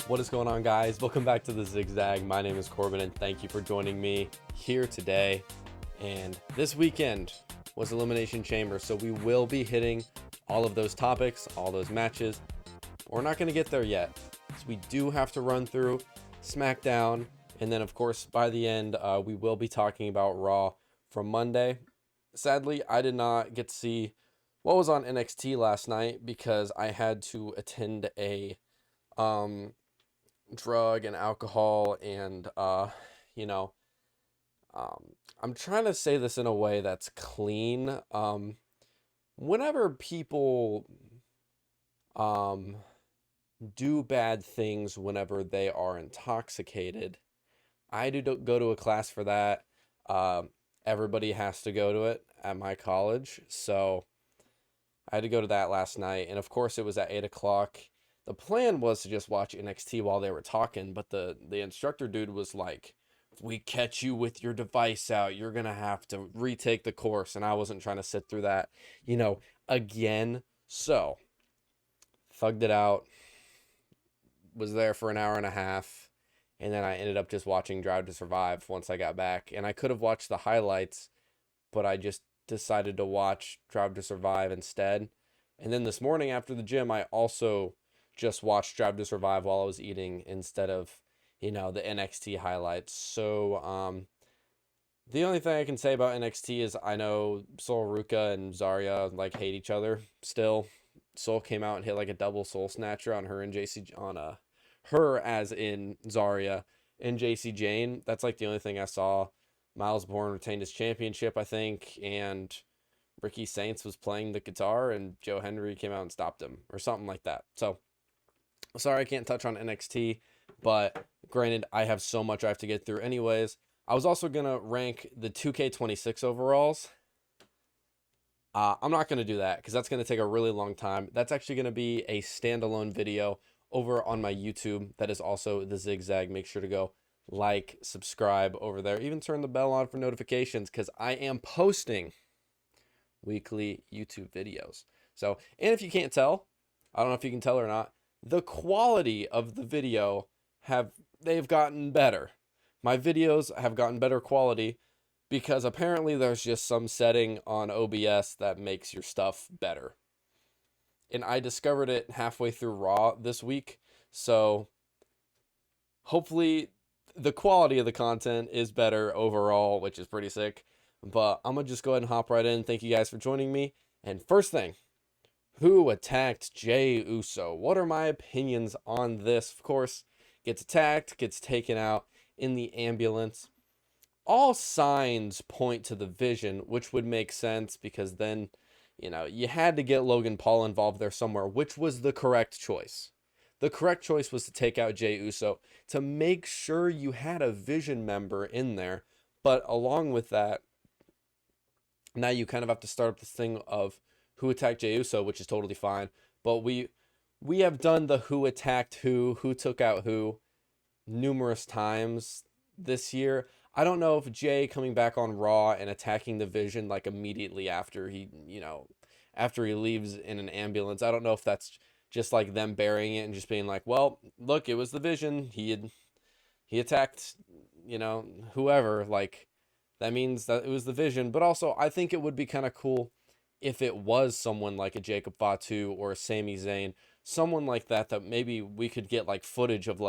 What is going on, guys? Welcome back to the Zigzag. My name is Corbin, and thank you for joining me here today. And this weekend was Elimination Chamber, so we will be hitting all of those topics, all those matches. We're not going to get there yet, so we do have to run through SmackDown, and then, of course, by the end, we will be talking about Raw from Monday. Sadly, I did not get to see what was on NXT last night because I had to attend a drug and alcohol and I'm trying to say this in a way that's clean. Whenever people do bad things whenever they are intoxicated, I do go to a class for that. Everybody has to go to it at my college, so I had to go to that last night, and of course it was at 8 o'clock. The plan was to just watch NXT while they were talking, but the instructor dude was like, if we catch you with your device out, you're going to have to retake the course, and I wasn't trying to sit through that, again. So, thugged it out, was there for an hour and a half, and then I ended up just watching Drive to Survive once I got back. And I could have watched the highlights, but I just decided to watch Drive to Survive instead. And then this morning after the gym, I also just watched Drive to Survive while I was eating instead of, the NXT highlights. So, the only thing I can say about NXT is I know Sol Ruka and Zarya hate each other still. Sol came out and hit a double soul snatcher on her and her as in Zarya and JC Jane. That's the only thing I saw. Miles Bourne retained his championship, I think, and Ricky Saints was playing the guitar and Joe Henry came out and stopped him or something like that. So, sorry I can't touch on NXT, but granted, I have so much I have to get through anyways. I was also going to rank the 2K26 overalls. I'm not going to do that because that's going to take a really long time. That's actually going to be a standalone video over on my YouTube. That is also the Zigzag. Make sure to go subscribe over there. Even turn the bell on for notifications because I am posting weekly YouTube videos. So, and if you can't tell, I don't know if you can tell or not, the quality of the video they've gotten better. My videos have gotten better quality because apparently there's just some setting on OBS that makes your stuff better. And I discovered it halfway through Raw this week. So hopefully the quality of the content is better overall, which is pretty sick. But I'm going to just go ahead and hop right in. Thank you guys for joining me. And first thing, who attacked Jey Uso? What are my opinions on this? Of course, gets attacked, gets taken out in the ambulance. All signs point to the Vision, which would make sense because then, you had to get Logan Paul involved there somewhere, which was the correct choice. The correct choice was to take out Jey Uso to make sure you had a Vision member in there. But along with that, now you kind of have to start up this thing of who attacked Jey Uso, which is totally fine. But we have done the who attacked who took out who numerous times this year. I don't know if Jey coming back on Raw and attacking the Vision immediately after he leaves in an ambulance. I don't know if that's just them burying it and just being well, look, it was the Vision. He attacked, whoever. That means that it was the Vision. But also, I think it would be kind of cool if it was someone like a Jacob Fatu or a Sami Zayn, someone like that maybe we could get footage of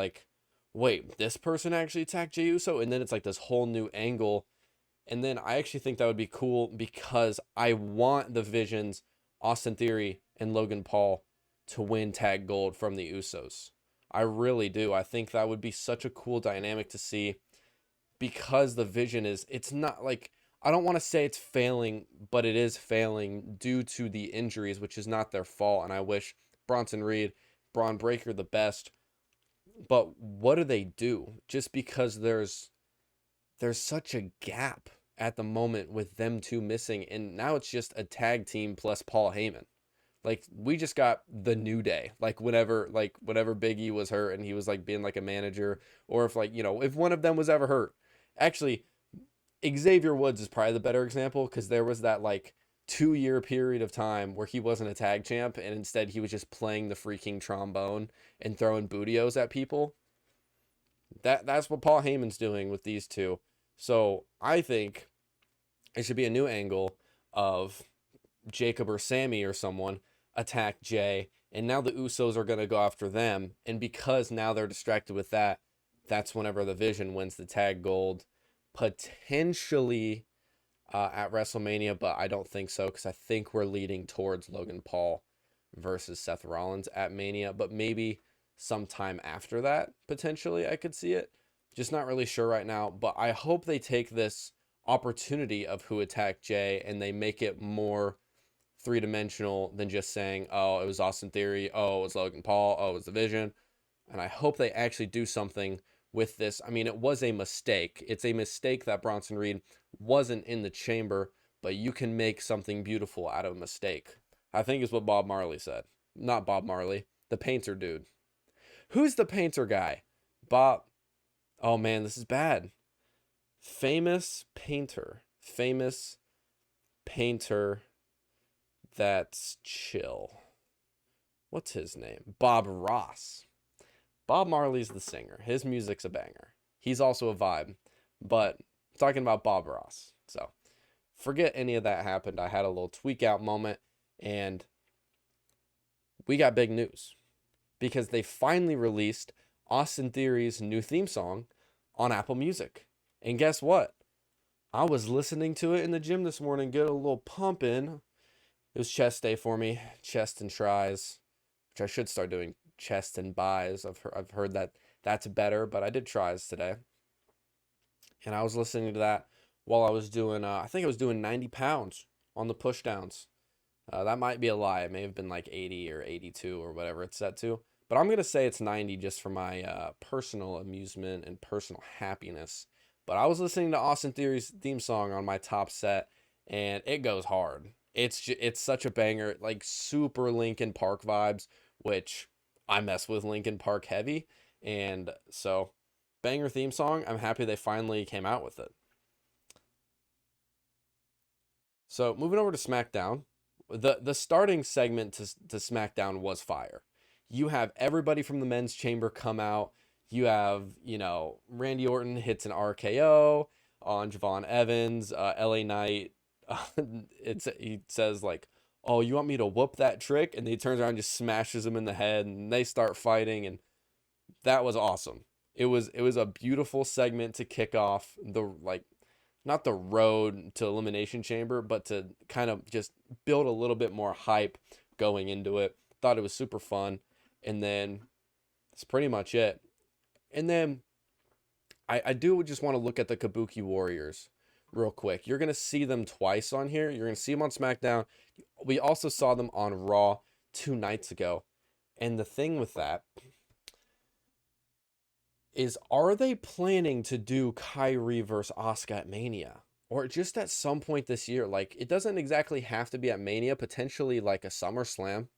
wait, this person actually attacked Jey Uso, and then it's this whole new angle. And then I actually think that would be cool because I want the Visions, Austin Theory and Logan Paul to win tag gold from the Usos. I really do. I think that would be such a cool dynamic to see because the Vision it's not I don't want to say it's failing, but it is failing due to the injuries, which is not their fault. And I wish Bronson Reed, Braun Breaker the best. But what do they do? Just because there's such a gap at the moment with them two missing. And now it's just a tag team plus Paul Heyman. We just got the New Day. Whenever Big E was hurt and he was being a manager, or if if one of them was ever hurt. Actually, Xavier Woods is probably the better example because there was that 2-year period of time where he wasn't a tag champ and instead he was just playing the freaking trombone and throwing bootios at people. That's what Paul Heyman's doing with these two. So I think it should be a new angle of Jacob or Sammy or someone attack Jay, and now the Usos are going to go after them. And because now they're distracted with that, that's whenever the Vision wins the tag gold, potentially at WrestleMania, but I don't think so because I think we're leading towards Logan Paul versus Seth Rollins at Mania, but maybe sometime after that, potentially, I could see it. Just not really sure right now, but I hope they take this opportunity of who attacked Jay and they make it more three-dimensional than just saying, oh, it was Austin Theory, oh, it was Logan Paul, oh, it was the Vision. And I hope they actually do something with this. I mean, it was a mistake. It's a mistake that Bronson Reed wasn't in the chamber, but you can make something beautiful out of a mistake. I think is what Bob Marley said. Not Bob Marley, the painter dude. Who's the painter guy? Bob. Oh man, this is bad. Famous painter that's chill. What's his name? Bob Ross. Bob Marley's the singer. His music's a banger. He's also a vibe, but I'm talking about Bob Ross. So forget any of that happened. I had a little tweak out moment, and we got big news because they finally released Austin Theory's new theme song on Apple Music. And guess what? I was listening to it in the gym this morning, get a little pump in. It was chest day for me, chest and tries, which I should start doing chest and buys. I've heard that that's better, but I did tries today. And I was listening to that while I was doing, I think I was doing 90 pounds on the push downs. That might be a lie. It may have been like 80 or 82 or whatever it's set to. But I'm going to say it's 90 just for my personal amusement and personal happiness. But I was listening to Austin Theory's theme song on my top set, and it goes hard. It's such a banger, like super Linkin Park vibes, which I mess with Linkin Park heavy. And so, banger theme song. I'm happy they finally came out with it. So, moving over to SmackDown. The starting segment to SmackDown was fire. You have everybody from the men's chamber come out. You have, Randy Orton hits an RKO on Javon Evans. LA Knight, he says like, oh, you want me to whoop that trick? And he turns around and just smashes him in the head, and they start fighting, and that was awesome. It was a beautiful segment to kick off not the road to Elimination Chamber, but to kind of just build a little bit more hype going into it. Thought it was super fun. And then that's pretty much it. And then I do just want to look at the Kabuki Warriors real quick. You're going to see them twice on here. You're going to see them on SmackDown. We also saw them on Raw 2 nights ago. And the thing with that is, are they planning to do Kyrie versus Asuka at Mania? Or just at some point this year? Like, it doesn't exactly have to be at Mania, potentially like a SummerSlam.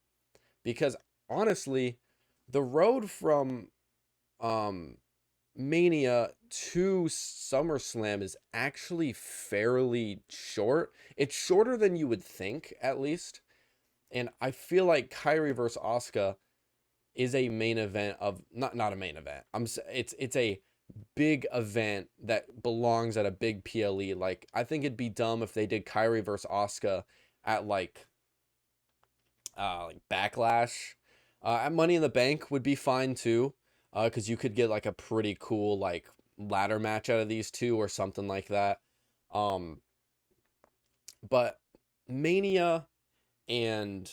Because, honestly, the road from Mania to SummerSlam is actually fairly short. It's shorter than you would think, at least. And I feel like Kyrie versus Asuka is a main event of not a main event. It's a big event that belongs at a big PLE. Like, I think it'd be dumb if they did Kyrie versus Asuka at like Backlash. At Money in the Bank would be fine too, because you could get like a pretty cool like ladder match out of these two or something like that. But Mania and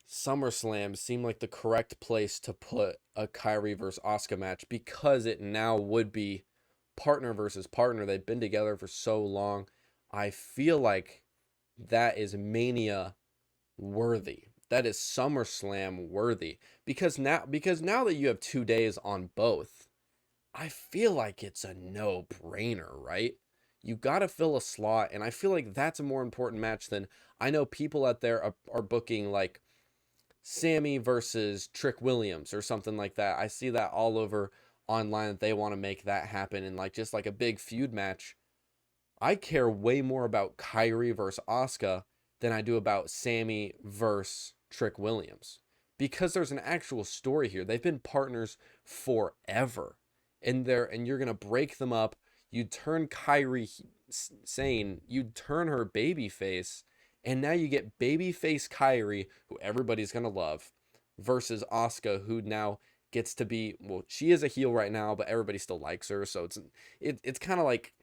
SummerSlam seem like the correct place to put a Kyrie versus Asuka match, because it now would be partner versus partner. They've been together for so long. I feel like that is Mania worthy. That is SummerSlam worthy. Because now that you have 2 days on both, I feel like it's a no-brainer, right? You got to fill a slot, and I feel like that's a more important match than, I know people out there are booking like Sammy versus Trick Williams or something like that. I see that all over online that they want to make that happen in like just like a big feud match. I care way more about Kyrie versus Asuka than I do about Sammy versus Trick Williams, because there's an actual story here. They've been partners forever, and you're gonna break them up. You turn Kyrie Sane, you turn her babyface, and now you get babyface Kyrie, who everybody's gonna love, versus Asuka, who now gets to be, well, she is a heel right now, but everybody still likes her, so it's kind of like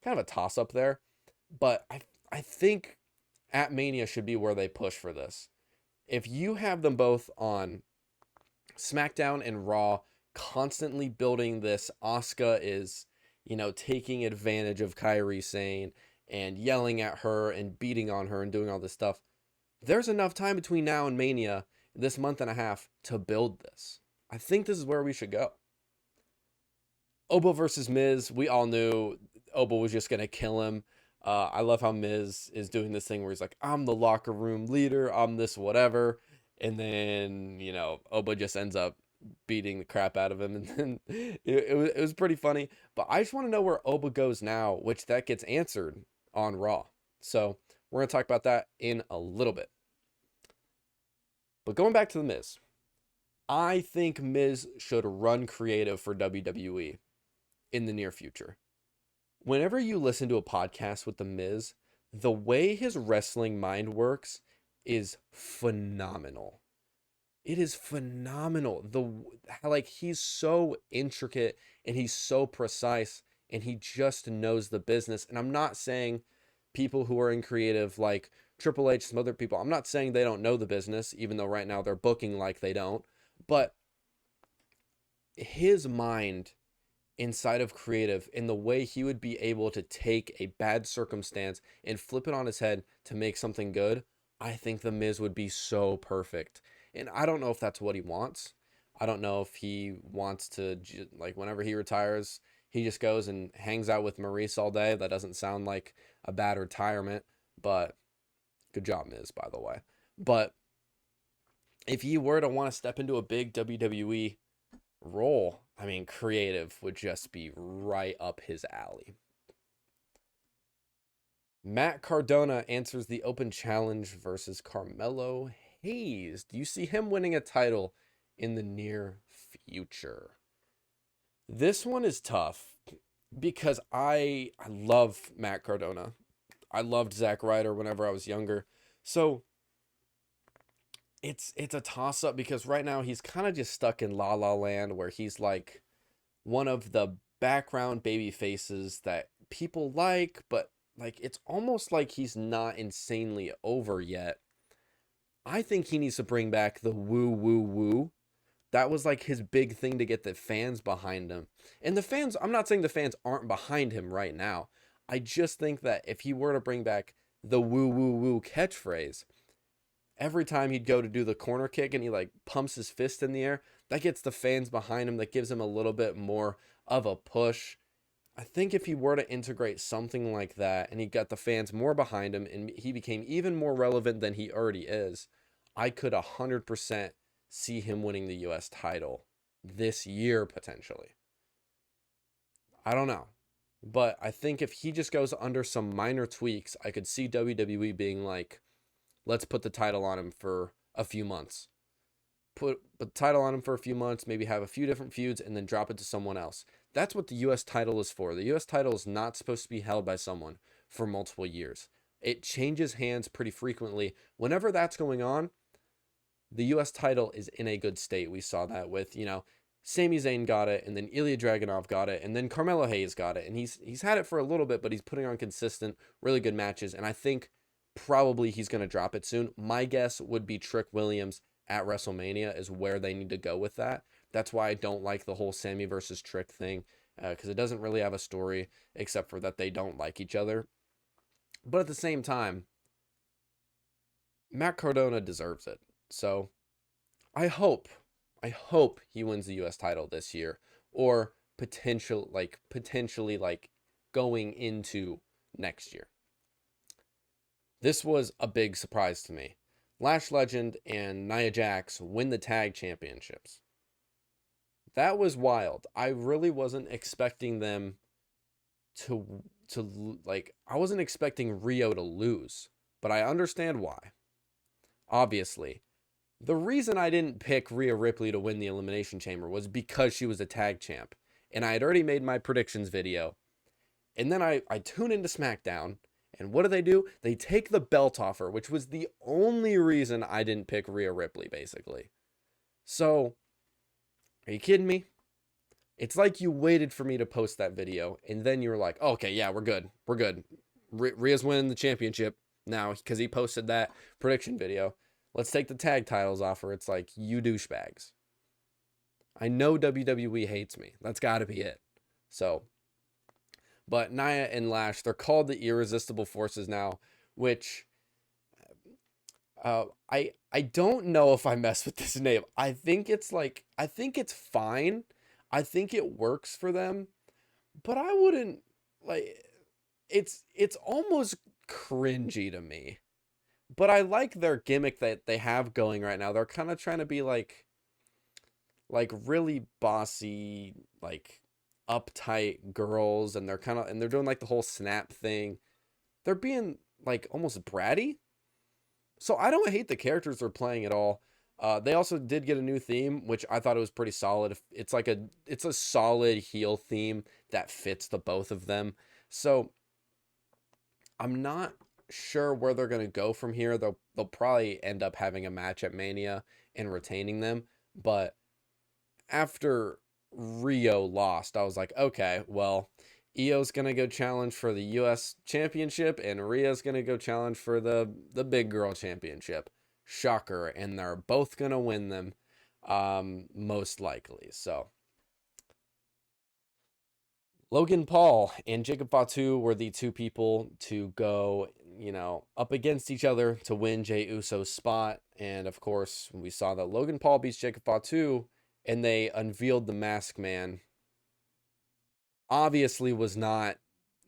kind of a toss up there. But I think at Mania should be where they push for this. If you have them both on SmackDown and Raw, constantly building this, Asuka is, taking advantage of Kyrie Sane and yelling at her and beating on her and doing all this stuff. There's enough time between now and Mania, this month and a half, to build this. I think this is where we should go. Oba versus Miz, we all knew Oba was just going to kill him. I love how Miz is doing this thing where he's like, I'm the locker room leader, I'm this whatever. And then, Oba just ends up beating the crap out of him. And then it was pretty funny. But I just want to know where Oba goes now, which that gets answered on Raw. So we're going to talk about that in a little bit. But going back to The Miz, I think Miz should run creative for WWE in the near future. Whenever you listen to a podcast with The Miz, the way his wrestling mind works is phenomenal. It is phenomenal. He's so intricate and he's so precise and he just knows the business. And I'm not saying people who are in creative like Triple H, some other people, I'm not saying they don't know the business, even though right now they're booking like they don't. But his mind inside of creative and the way he would be able to take a bad circumstance and flip it on his head to make something good, I think The Miz would be so perfect. And I don't know if that's what he wants. I don't know if he wants to, whenever he retires, he just goes and hangs out with Maurice all day. That doesn't sound like a bad retirement, but good job, Miz, by the way. But if he were to want to step into a big WWE role, I mean, creative would just be right up his alley. Matt Cardona answers the open challenge versus Carmelo Hayes. Do you see him winning a title in the near future? This one is tough because I love Matt Cardona. I loved Zack Ryder whenever I was younger. So it's a toss-up because right now he's kind of just stuck in La La Land where he's like one of the background baby faces that people like, but like it's almost like he's not insanely over yet. I think he needs to bring back the woo woo woo. That was like his big thing to get the fans behind him. And the fans, I'm not saying the fans aren't behind him right now. I just think that if he were to bring back the woo woo woo catchphrase, every time he'd go to do the corner kick and he like pumps his fist in the air, that gets the fans behind him. That gives him a little bit more of a push. I think if he were to integrate something like that and he got the fans more behind him and he became even more relevant than he already is, I could 100% see him winning the US title this year potentially. I don't know. But I think if he just goes under some minor tweaks, I could see WWE being like, let's put the title on him for a few months. Put the title on him for a few months, maybe have a few different feuds, and then drop it to someone else. That's what the U.S. title is for. The U.S. title is not supposed to be held by someone for multiple years. It changes hands pretty frequently. Whenever that's going on, the U.S. title is in a good state. We saw that with, Sami Zayn got it, and then Ilya Dragunov got it, and then Carmelo Hayes got it. And he's had it for a little bit, but he's putting on consistent, really good matches. And I think probably he's going to drop it soon. My guess would be Trick Williams at WrestleMania is where they need to go with that. That's why I don't like the whole Sammy versus Trick thing, because it doesn't really have a story except for that they don't like each other. But at the same time, Matt Cardona deserves it. So I hope he wins the U.S. title this year, or potentially going into next year. This was a big surprise to me. Lash Legend and Nia Jax win the tag championships. That was wild. I really wasn't expecting them to I wasn't expecting Rio to lose. but I understand why. Obviously, the reason I didn't pick Rhea Ripley to win the Elimination Chamber was because she was a tag champ. And I had already made my predictions video. And then I tune into SmackDown. And what do? They take the belt off her, which was the only reason I didn't pick Rhea Ripley, basically. So, are you kidding me? It's like you waited for me to post that video. And then you were like, oh, okay, yeah, we're good. We're good. Rhea's winning the championship now because he posted that prediction video. Let's take the tag titles off her. It's like, you douchebags. I know WWE hates me. That's got to be it. So, but Nia and Lash, they're called the Irresistible Forces now, which I don't know if I mess with this name. I think it's fine. I think it works for them, but I wouldn't like it's almost cringy to me. But I like their gimmick that they have going right now. They're kind of trying to be like really bossy, like uptight girls, and they're doing like the whole snap thing. They're being like almost bratty. So I don't hate the characters they're playing at all. They also did get a new theme, which I thought it was pretty solid. It's a solid heel theme that fits the both of them. So I'm not sure where they're gonna go from here. They'll probably end up having a match at Mania and retaining them. But after Rio lost, I was like, okay, well, Io's gonna go challenge for the U.S. Championship, and Rhea's gonna go challenge for the Big Girl Championship. Shocker, and they're both gonna win them, most likely. So Logan Paul and Jacob Fatu were the two people to go, up against each other to win Jey Uso's spot. And of course, we saw that Logan Paul beats Jacob Fatu, and they unveiled the Masked Man. Obviously was not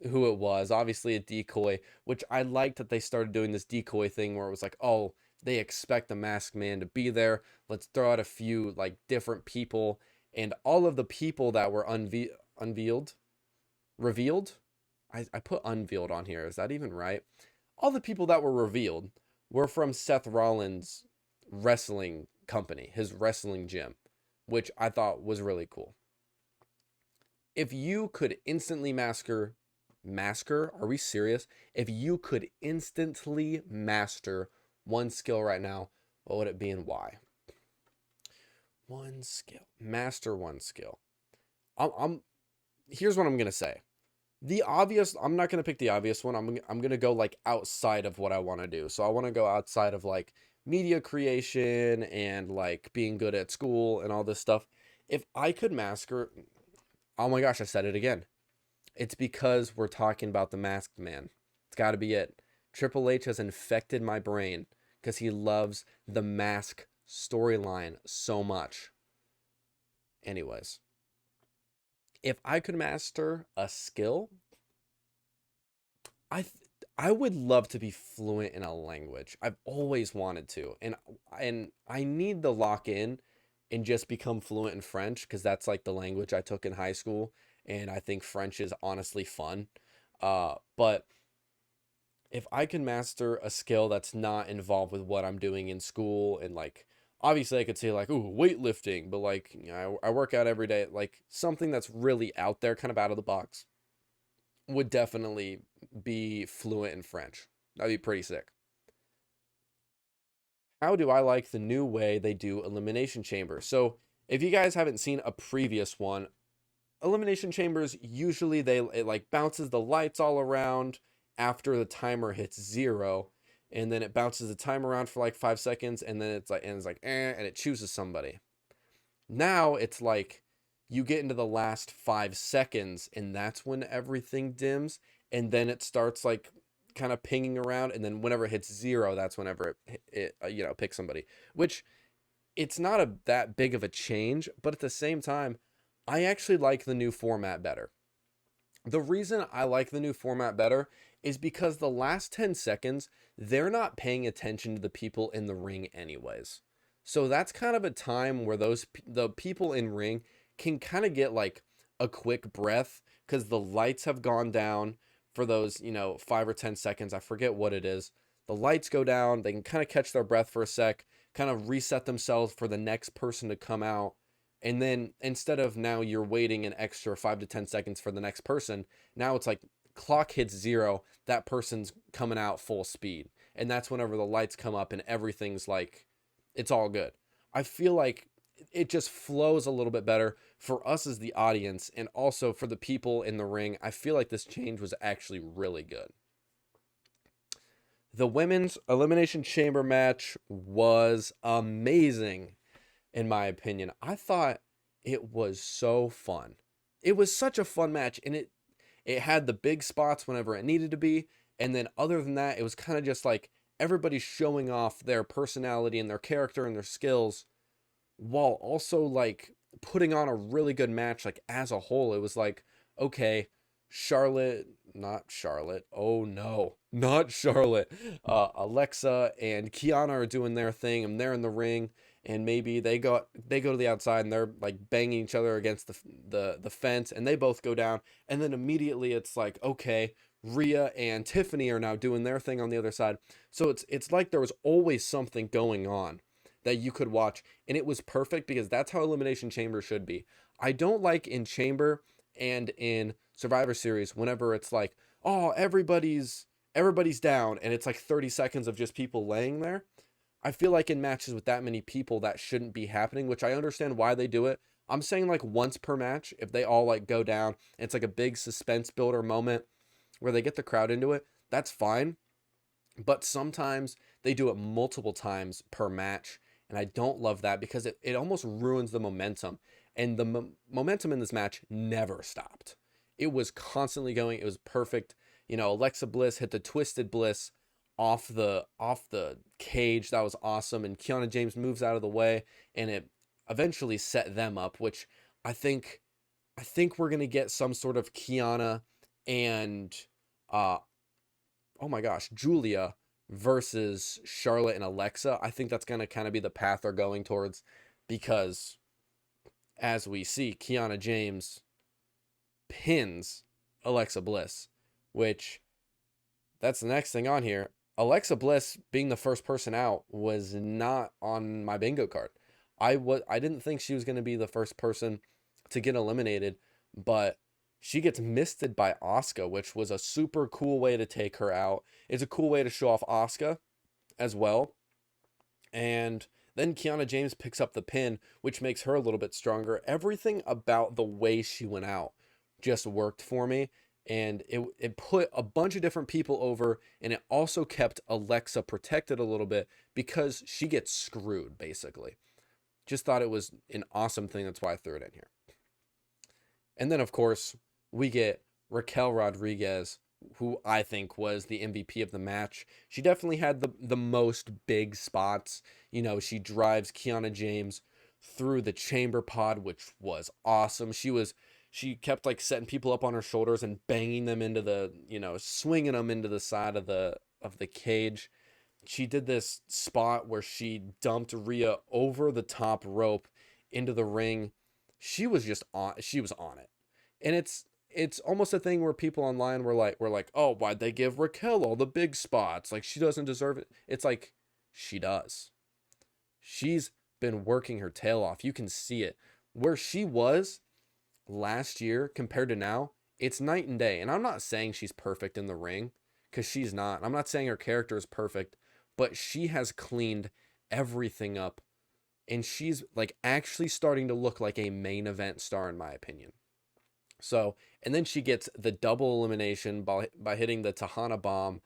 who it was. Obviously a decoy, which I liked that they started doing this decoy thing where it was like, oh, they expect the Masked Man to be there. Let's throw out a few like different people, and all of the people that were revealed. I put unveiled on here. Is that even right? All the people that were revealed were from Seth Rollins' wrestling company, his wrestling gym, which I thought was really cool. If you could instantly master, are we serious? If you could instantly master one skill right now, what would it be and why? One skill. Master one skill. Here's what I'm going to say. The obvious, I'm not going to pick the obvious one. I'm going to go like outside of what I want to do. So I want to go outside of like media creation and like being good at school and all this stuff. If I could master, oh my gosh, I said it again. It's because we're talking about the Masked Man. It's got to be it. Triple H has infected my brain because he loves the Mask storyline so much. Anyways, if I could master a skill, I would love to be fluent in a language. I've always wanted to, and I need to lock in and just become fluent in French because that's like the language I took in high school, and I think French is honestly fun. But if I can master a skill that's not involved with what I'm doing in school, and like obviously I could say like, ooh, weightlifting, but like, I work out every day, like something that's really out there, kind of out of the box, would definitely be fluent in French. That'd be pretty sick. How do I like the new way they do Elimination Chamber? So if you guys haven't seen a previous one, Elimination Chambers, usually it like bounces the lights all around after the timer hits 0, and then it bounces the time around for like 5 seconds, and then it's like and it chooses somebody. Now it's like you get into the last 5 seconds, and that's when everything dims, and then it starts like kind of pinging around, and then whenever it hits 0, that's whenever it picks somebody. Which it's not that big of a change, but at the same time, I actually like the new format better. The reason I like the new format better is because the last 10 seconds, they're not paying attention to the people in the ring anyways. So that's kind of a time where the people in ring can kind of get like a quick breath because the lights have gone down for those, 5 or 10 seconds. I forget what it is. the lights go down, they can kind of catch their breath for a sec, kind of reset themselves for the next person to come out. And then instead of now you're waiting an extra 5 to 10 seconds for the next person, now it's like clock hits zero, that person's coming out full speed. And that's whenever the lights come up and everything's like, it's all good. I feel like it just flows a little bit better for us as the audience and also for the people in the ring. I feel like this change was actually really good. The women's Elimination Chamber match was amazing, in my opinion. I thought it was so fun. It was such a fun match, and it had the big spots whenever it needed to be. And then other than that, it was kind of just like everybody showing off their personality and their character and their skills while also like putting on a really good match. Like as a whole, it was like, okay, not Charlotte. Oh no, not Charlotte. Alexa and Kiana are doing their thing and they're in the ring, and maybe they go to the outside and they're like banging each other against the fence, and they both go down, and then immediately it's like, okay, Rhea and Tiffany are now doing their thing on the other side. So it's like there was always something going on that you could watch, and it was perfect because that's how Elimination Chamber should be. I don't like in Chamber and in Survivor Series whenever it's like, oh, everybody's down and it's like 30 seconds of just people laying there. I feel like in matches with that many people that shouldn't be happening, which I understand why they do it. I'm saying like once per match, if they all like go down, it's like a big suspense builder moment where they get the crowd into it, that's fine. But sometimes they do it multiple times per match, and I don't love that because it almost ruins the momentum. And the momentum in this match never stopped. It was constantly going. It was perfect. You know, Alexa Bliss hit the Twisted Bliss off the cage. That was awesome. And Kiana James moves out of the way, and it eventually set them up, which I think we're gonna get some sort of Kiana and oh my gosh, Julia versus Charlotte and Alexa. I think that's gonna kind of be the path they're going towards, because as we see, Kiana James pins Alexa Bliss, which that's the next thing on here. Alexa Bliss being the first person out was not on my bingo card. I didn't think she was going to be the first person to get eliminated, but she gets misted by Asuka, which was a super cool way to take her out. It's a cool way to show off Asuka as well. And then Kiana James picks up the pin, which makes her a little bit stronger. Everything about the way she went out just worked for me. And it put a bunch of different people over, and it also kept Alexa protected a little bit because she gets screwed, basically. Just thought it was an awesome thing. That's why I threw it in here. And then, of course, we get Raquel Rodriguez, who I think was the MVP of the match. She definitely had the most big spots. You know, she drives Kiana James through the chamber pod, which was awesome. She kept like setting people up on her shoulders and banging them into the, you know, swinging them into the side of the cage. She did this spot where she dumped Rhea over the top rope into the ring. She was on it. And it's almost a thing where people online were like, oh, why'd they give Raquel all the big spots? Like, she doesn't deserve it. It's like, she does. She's been working her tail off. You can see it. Where she was last year compared to now, it's night and day. And I'm not saying she's perfect in the ring, because she's not. I'm not saying her character is perfect, but she has cleaned everything up. And she's like actually starting to look like a main event star, in my opinion. So, and then she gets the double elimination by hitting the Tahana bomb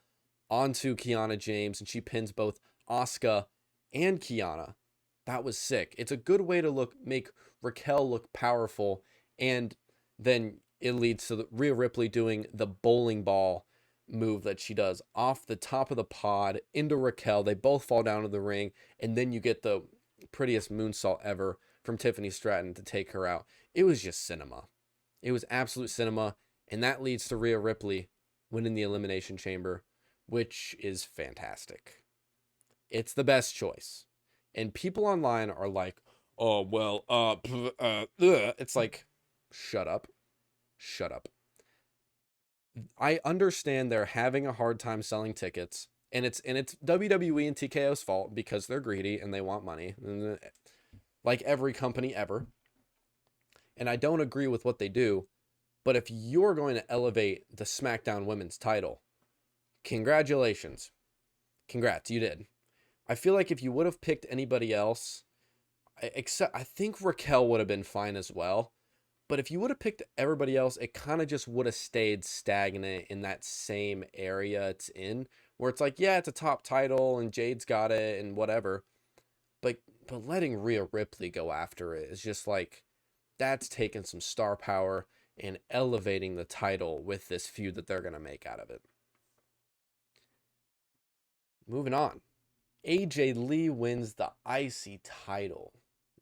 onto Kiana James, and she pins both Asuka and Kiana. That was sick. It's a good way to make Raquel look powerful, and then it leads to Rhea Ripley doing the bowling ball move that she does off the top of the pod into Raquel. They both fall down to the ring, and then you get the prettiest moonsault ever from Tiffany Stratton to take her out. It was just cinema. It was absolute cinema, and that leads to Rhea Ripley winning the Elimination Chamber, which is fantastic. It's the best choice. And people online are like, oh, well, it's like, shut up. Shut up. I understand they're having a hard time selling tickets. And it's WWE and TKO's fault because they're greedy and they want money, like every company ever. And I don't agree with what they do, but if you're going to elevate the SmackDown Women's title, congratulations. Congrats, you did. I feel like if you would have picked anybody else, except I think Raquel would have been fine as well. But if you would have picked everybody else, it kind of just would have stayed stagnant in that same area it's in, where it's like, yeah, it's a top title and Jade's got it and whatever. But but letting Rhea Ripley go after it is just like, that's taking some star power and elevating the title with this feud that they're gonna make out of it. Moving on. AJ Lee wins the IC title.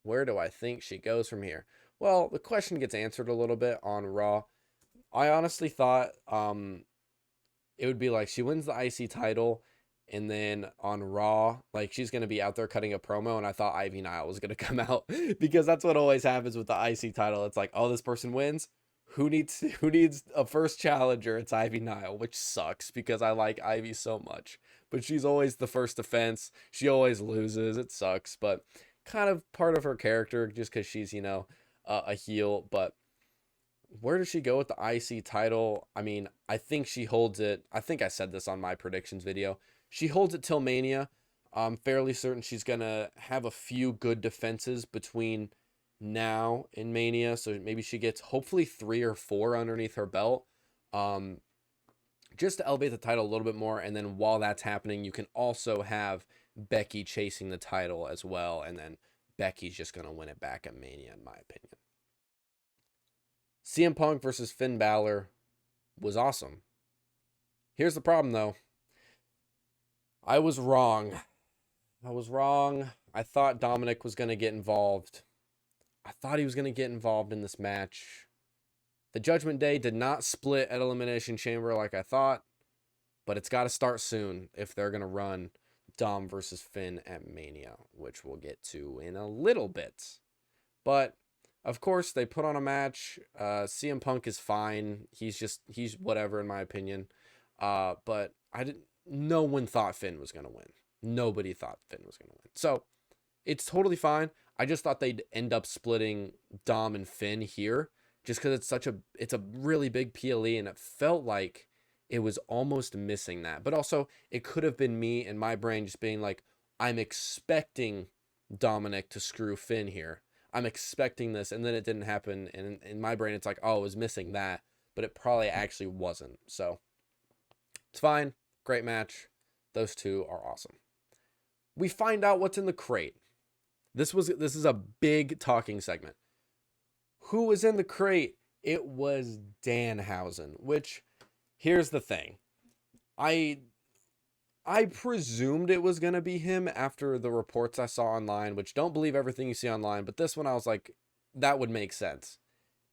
Where do I think she goes from here? Well, the question gets answered a little bit on Raw. I honestly thought it would be like she wins the IC title, and then on Raw, like she's gonna be out there cutting a promo, and I thought Ivy Nile was gonna come out because that's what always happens with the IC title. It's like, oh, this person wins. Who needs a first challenger? It's Ivy Nile, which sucks because I like Ivy so much. But she's always the first defense. She always loses. It sucks, but kind of part of her character just because she's, a heel. But where does she go with the IC title? I mean, I think she holds it. I think I said this on my predictions video. She holds it till Mania. I'm fairly certain she's going to have a few good defenses between now and Mania. So maybe she gets hopefully 3 or 4 underneath her belt. Just to elevate the title a little bit more. And then while that's happening, you can also have Becky chasing the title as well. And then Becky's just going to win it back at Mania, in my opinion. CM Punk versus Finn Balor was awesome. Here's the problem, though. I was wrong. I thought Dominic was going to get involved. I thought he was going to get involved in this match. The Judgment Day did not split at Elimination Chamber like I thought, but it's got to start soon if they're going to run Dom versus Finn at Mania, which we'll get to in a little bit. But, of course, they put on a match. CM Punk is fine. He's whatever, in my opinion. But no one thought Finn was going to win. Nobody thought Finn was going to win. So, it's totally fine. I just thought they'd end up splitting Dom and Finn here, just because it's a really big PLE, and it felt like it was almost missing that. But also, it could have been me and my brain just being like, I'm expecting Dominic to screw Finn here. I'm expecting this, and then it didn't happen. And in my brain, it's like, oh, it was missing that, but it probably actually wasn't. So it's fine. Great match. Those two are awesome. We find out what's in the crate. This is a big talking segment. Who was in the crate? It was Danhausen, which, here's the thing. I presumed it was going to be him after the reports I saw online, which don't believe everything you see online, but this one I was like, that would make sense.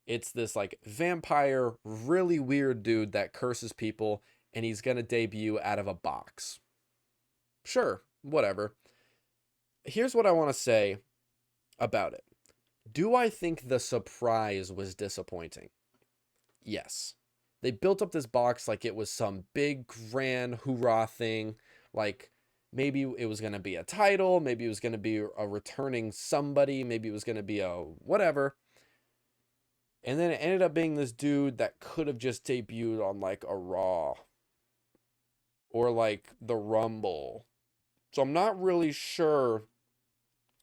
It's this like vampire, really weird dude that curses people, and he's going to debut out of a box. Sure, whatever. Here's what I want to say about it. Do I think the surprise was disappointing? Yes. They built up this box like it was some big, grand, hoorah thing. Like, maybe it was going to be a title. Maybe it was going to be a returning somebody. Maybe it was going to be a whatever. And then it ended up being this dude that could have just debuted on, like, a Raw. Or, like, the Rumble. So I'm not really sure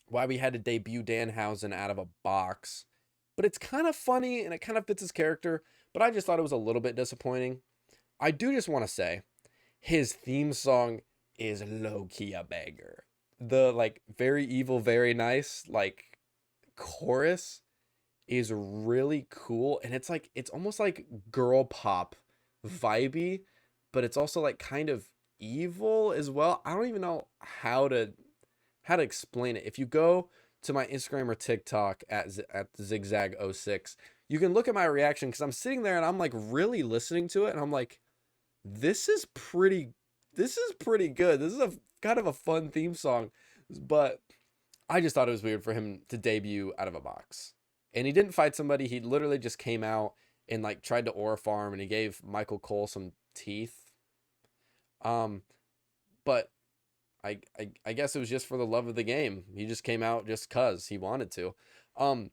why we had to debut Danhausen out of a box. But it's kind of funny, and it kind of fits his character. But I just thought it was a little bit disappointing. I do just want to say, his theme song is low-key a banger. The, like, very evil, very nice, like, chorus is really cool. And it's like, it's almost like girl pop vibey, but it's also, like, kind of evil as well. I don't even know how to explain it. If you go to my Instagram or TikTok at zigzag06, you can look at my reaction, because I'm sitting there and I'm like really listening to it, and I'm like, this is pretty good. This is a kind of a fun theme song. But I just thought it was weird for him to debut out of a box. And he didn't fight somebody. He literally just came out and like tried to aura farm, and he gave Michael Cole some teeth. but I guess it was just for the love of the game. He just came out just cuz he wanted to. Um,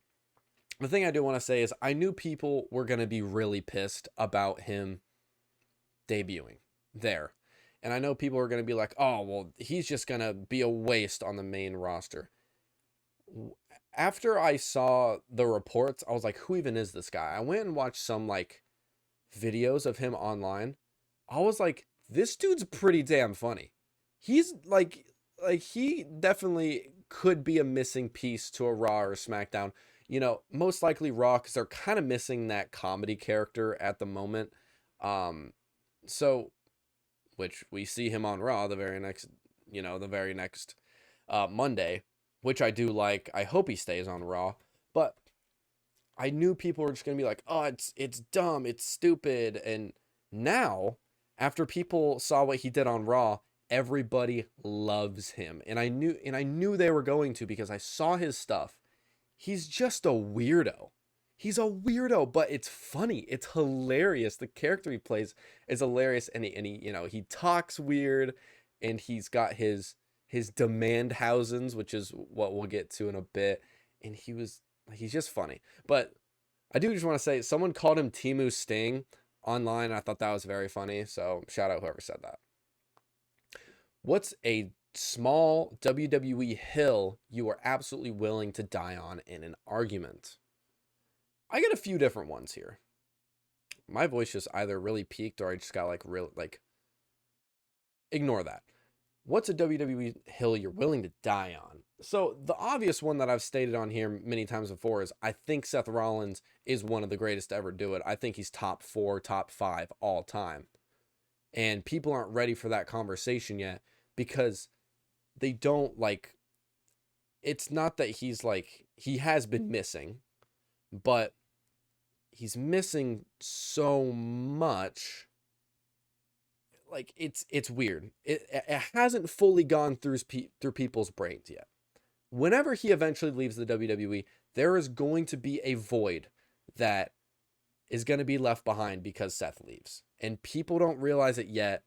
the thing I do want to say is I knew people were going to be really pissed about him debuting there. And I know people are going to be like, "Oh, well, he's just going to be a waste on the main roster." After I saw the reports, I was like, "Who even is this guy?" I went and watched some like videos of him online. I was like, "This dude's pretty damn funny." He's like he definitely could be a missing piece to a Raw or a SmackDown. Most likely Raw because they're kind of missing that comedy character at the moment. Um, so which we see him on Raw the very next Monday, which I do like. I hope he stays on Raw, but I knew people were just gonna be like, "Oh, it's dumb, it's stupid," and now after people saw what he did on Raw, everybody loves him, and I knew they were going to because I saw his stuff. He's just a weirdo. He's a weirdo, but it's funny. It's hilarious. The character he plays is hilarious, and he talks weird, and he's got his demand housens, which is what we'll get to in a bit. And he's just funny. But I do just want to say someone called him Timu Sting online. And I thought that was very funny. So shout out whoever said that. What's a small WWE hill you are absolutely willing to die on in an argument? I got a few different ones here. My voice just either really peaked or I just got ignore that. What's a WWE hill you're willing to die on? So the obvious one that I've stated on here many times before is I think Seth Rollins is one of the greatest to ever do it. I think he's top 4, top 5 all time. And people aren't ready for that conversation yet because they don't it's not that he has been missing, but he's missing so much. It's weird. It hasn't fully gone through people's brains yet. Whenever he eventually leaves the WWE, there is going to be a void that is going to be left behind because Seth leaves. And people don't realize it yet,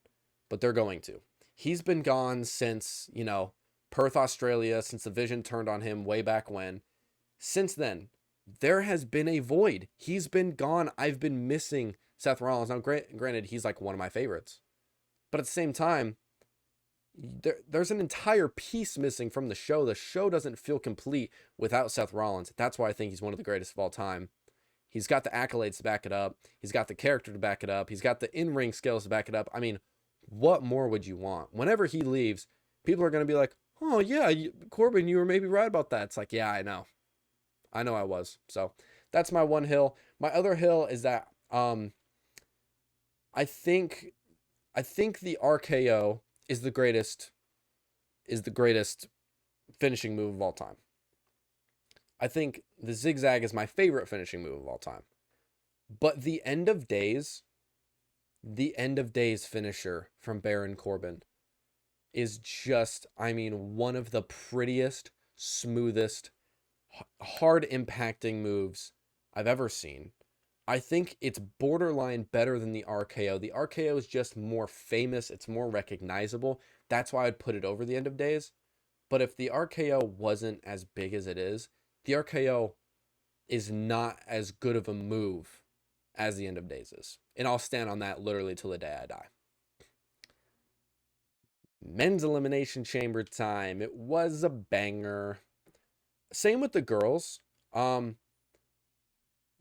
but they're going to. He's been gone since, Perth, Australia, since the Vision turned on him way back when. Since then, there has been a void. He's been gone. I've been missing Seth Rollins. Now, granted, he's like one of my favorites. But at the same time, there's an entire piece missing from the show. The show doesn't feel complete without Seth Rollins. That's why I think he's one of the greatest of all time. He's got the accolades to back it up. He's got the character to back it up. He's got the in-ring skills to back it up. I mean, what more would you want? Whenever he leaves, people are going to be like, "Oh, yeah, Corbin, you were maybe right about that." It's like, yeah, I know. I know I was. So that's my one hill. My other hill is that I think the RKO is the greatest finishing move of all time. I think the zigzag is my favorite finishing move of all time. But the end of days finisher from Baron Corbin is just, one of the prettiest, smoothest, hard impacting moves I've ever seen. I think it's borderline better than the RKO. The RKO is just more famous. It's more recognizable. That's why I'd put it over the end of days. But if the RKO wasn't as big as it is, the RKO is not as good of a move as the end of days is. And I'll stand on that literally till the day I die. Men's Elimination Chamber time. It was a banger. Same with the girls.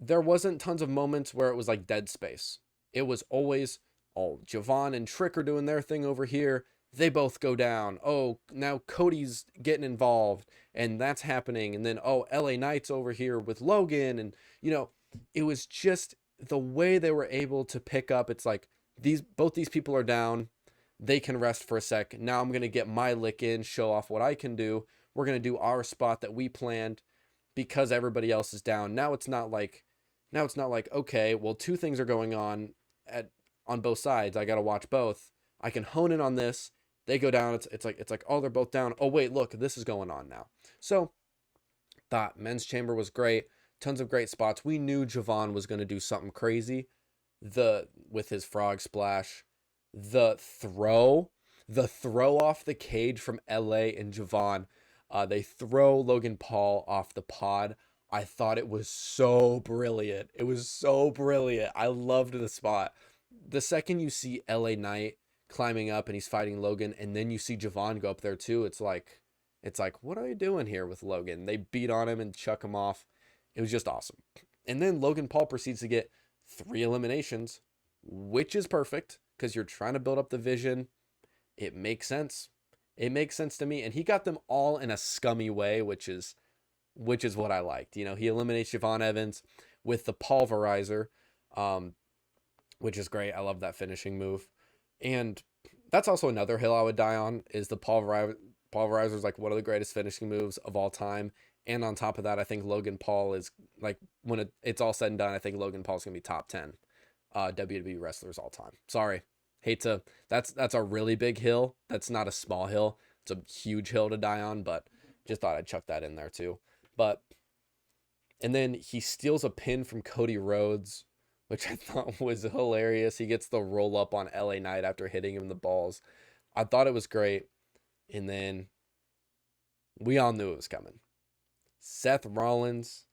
There wasn't tons of moments where it was like dead space. It was always, oh, Javon and Trick are doing their thing over here. They both go down. Oh, now Cody's getting involved and that's happening. And then, oh, LA Knight's over here with Logan. And, it was just the way they were able to pick up. It's like both these people are down. They can rest for a sec. Now I'm going to get my lick in, show off what I can do. We're going to do our spot that we planned because everybody else is down. Now it's not like, okay, well, two things are going on on both sides. I got to watch both. I can hone in on this. They go down. It's like, oh, they're both down. Oh, wait, look, this is going on now. So thought Men's Chamber was great. Tons of great spots. We knew Javon was going to do something crazy with his frog splash. The throw The throw off the cage from LA and Javon. They throw Logan Paul off the pod. I thought it was so brilliant. It was so brilliant. I loved the spot. The second you see LA Knight climbing up and he's fighting Logan, and then you see Javon go up there too, it's like, what are you doing here with Logan? They beat on him and chuck him off. It was just awesome. And then Logan Paul proceeds to get 3 eliminations, which is perfect because you're trying to build up the vision. It makes sense. It makes sense to me. And he got them all in a scummy way, which is what I liked. You know, he eliminates Javon Evans with the pulverizer, which is great. I love that finishing move. And that's also another hill I would die on, is the pulverizer. Pulverizer is like one of the greatest finishing moves of all time. And on top of that, I think Logan Paul is, like, when it's all said and done, I think Logan Paul's going to be top 10 WWE wrestlers all time. Sorry. That's a really big hill. That's not a small hill. It's a huge hill to die on, but just thought I'd chuck that in there too. And then he steals a pin from Cody Rhodes, which I thought was hilarious. He gets the roll up on LA Knight after hitting him in the balls. I thought it was great. And then we all knew it was coming. Seth Rollins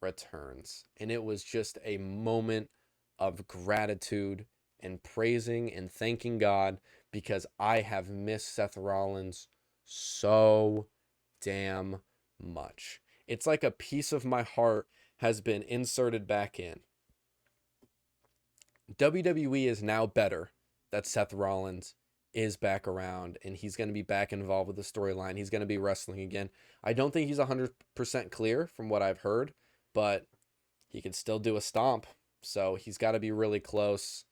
returns. And it was just a moment of gratitude and praising and thanking God, because I have missed Seth Rollins so damn much. It's like a piece of my heart has been inserted back in. WWE is now better that Seth Rollins is back around and he's going to be back involved with the storyline. He's going to be wrestling again. I don't think he's 100% clear from what I've heard, but he can still do a stomp. So he's got to be really close.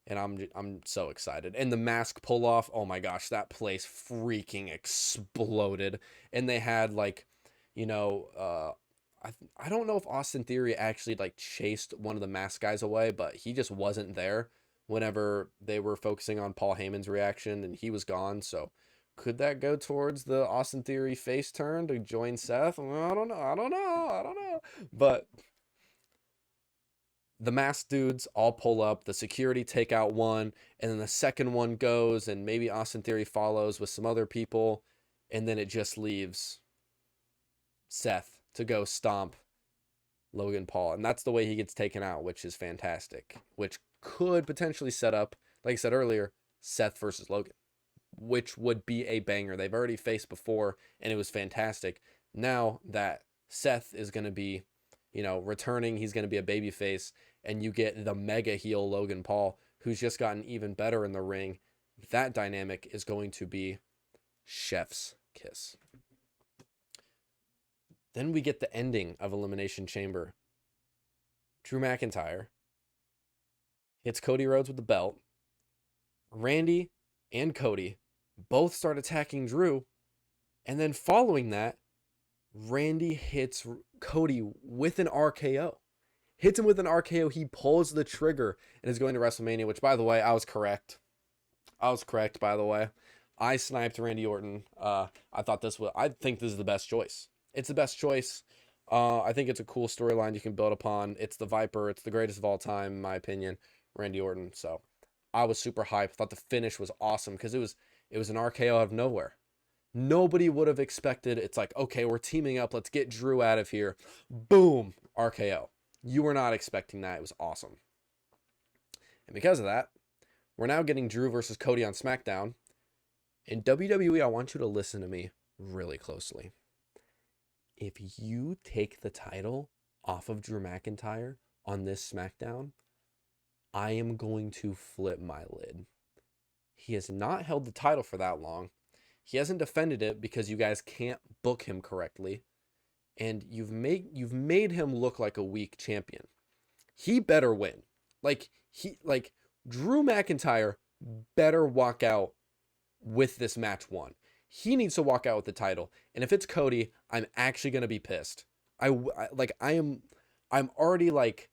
And I'm so excited. And the mask pull off, oh my gosh, that place freaking exploded. And they had, like, you know, I don't know if Austin Theory actually, like, chased one of the mask guys away, but he just wasn't there whenever they were focusing on Paul Heyman's reaction, and he was gone. So could that go towards the Austin Theory face turn to join Seth? I don't know. But the masked dudes all pull up, the security take out one, and then the second one goes, and maybe Austin Theory follows with some other people, and then it just leaves Seth to go stomp Logan Paul. And that's the way he gets taken out, which is fantastic, which could potentially set up, like I said earlier, Seth versus Logan, which would be a banger. They've already faced before, and it was fantastic. Now that Seth is going to be, you know, returning, he's going to be a babyface, and you get the mega heel Logan Paul, who's just gotten even better in the ring. That dynamic is going to be chef's kiss. Then we get the ending of Elimination Chamber. Drew McIntyre hits Cody Rhodes with the belt. Randy and Cody both start attacking Drew. And then following that, Randy hits Cody with an RKO. Hits him with an RKO. He pulls the trigger and is going to WrestleMania, which, by the way, I was correct. By the way. I sniped Randy Orton. I think this is the best choice. It's the best choice. I think it's a cool storyline you can build upon. It's the Viper. It's the greatest of all time, in my opinion, Randy Orton. So I was super hyped. Thought the finish was awesome because it was an RKO out of nowhere. Nobody would have expected. It's like, okay, we're teaming up. Let's get Drew out of here. Boom, RKO. You were not expecting that. It was awesome. And because of that, we're now getting Drew versus Cody on SmackDown. In WWE, I want you to listen to me really closely. If you take the title off of Drew McIntyre on this SmackDown, I am going to flip my lid. He has not held the title for that long. He hasn't defended it because you guys can't book him correctly. And you've made him look like a weak champion. He better win. Drew McIntyre better walk out with this match won. He needs to walk out with the title. And if it's Cody, I'm actually going to be pissed. I'm already like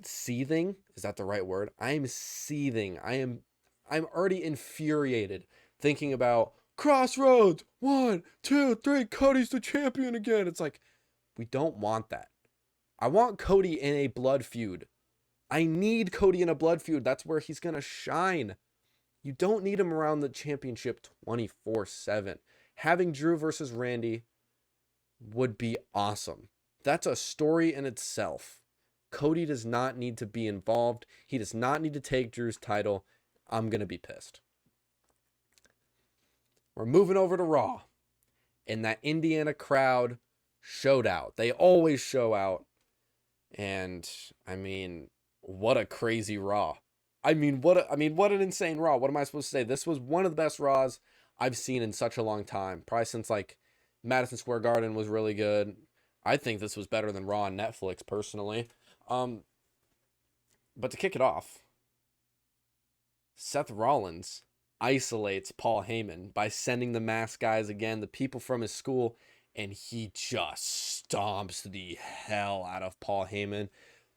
seething. Is that the right word? I'm seething. I'm already infuriated thinking about Crossroads. 1, 2, 3. Cody's the champion again. It's like, we don't want that. I want Cody in a blood feud. I need Cody in a blood feud. That's where he's going to shine. You don't need him around the championship 24/7. Having Drew versus Randy would be awesome. That's a story in itself. Cody does not need to be involved. He does not need to take Drew's title. I'm going to be pissed. We're moving over to Raw. And that Indiana crowd showed out. They always show out. And I mean, what a crazy Raw. What an insane Raw. What am I supposed to say? This was one of the best Raws I've seen in such a long time. Probably since like Madison Square Garden was really good. I think this was better than Raw on Netflix personally. But to kick it off, Seth Rollins isolates Paul Heyman by sending the mask guys again, the people from his school, and he just stomps the hell out of Paul Heyman.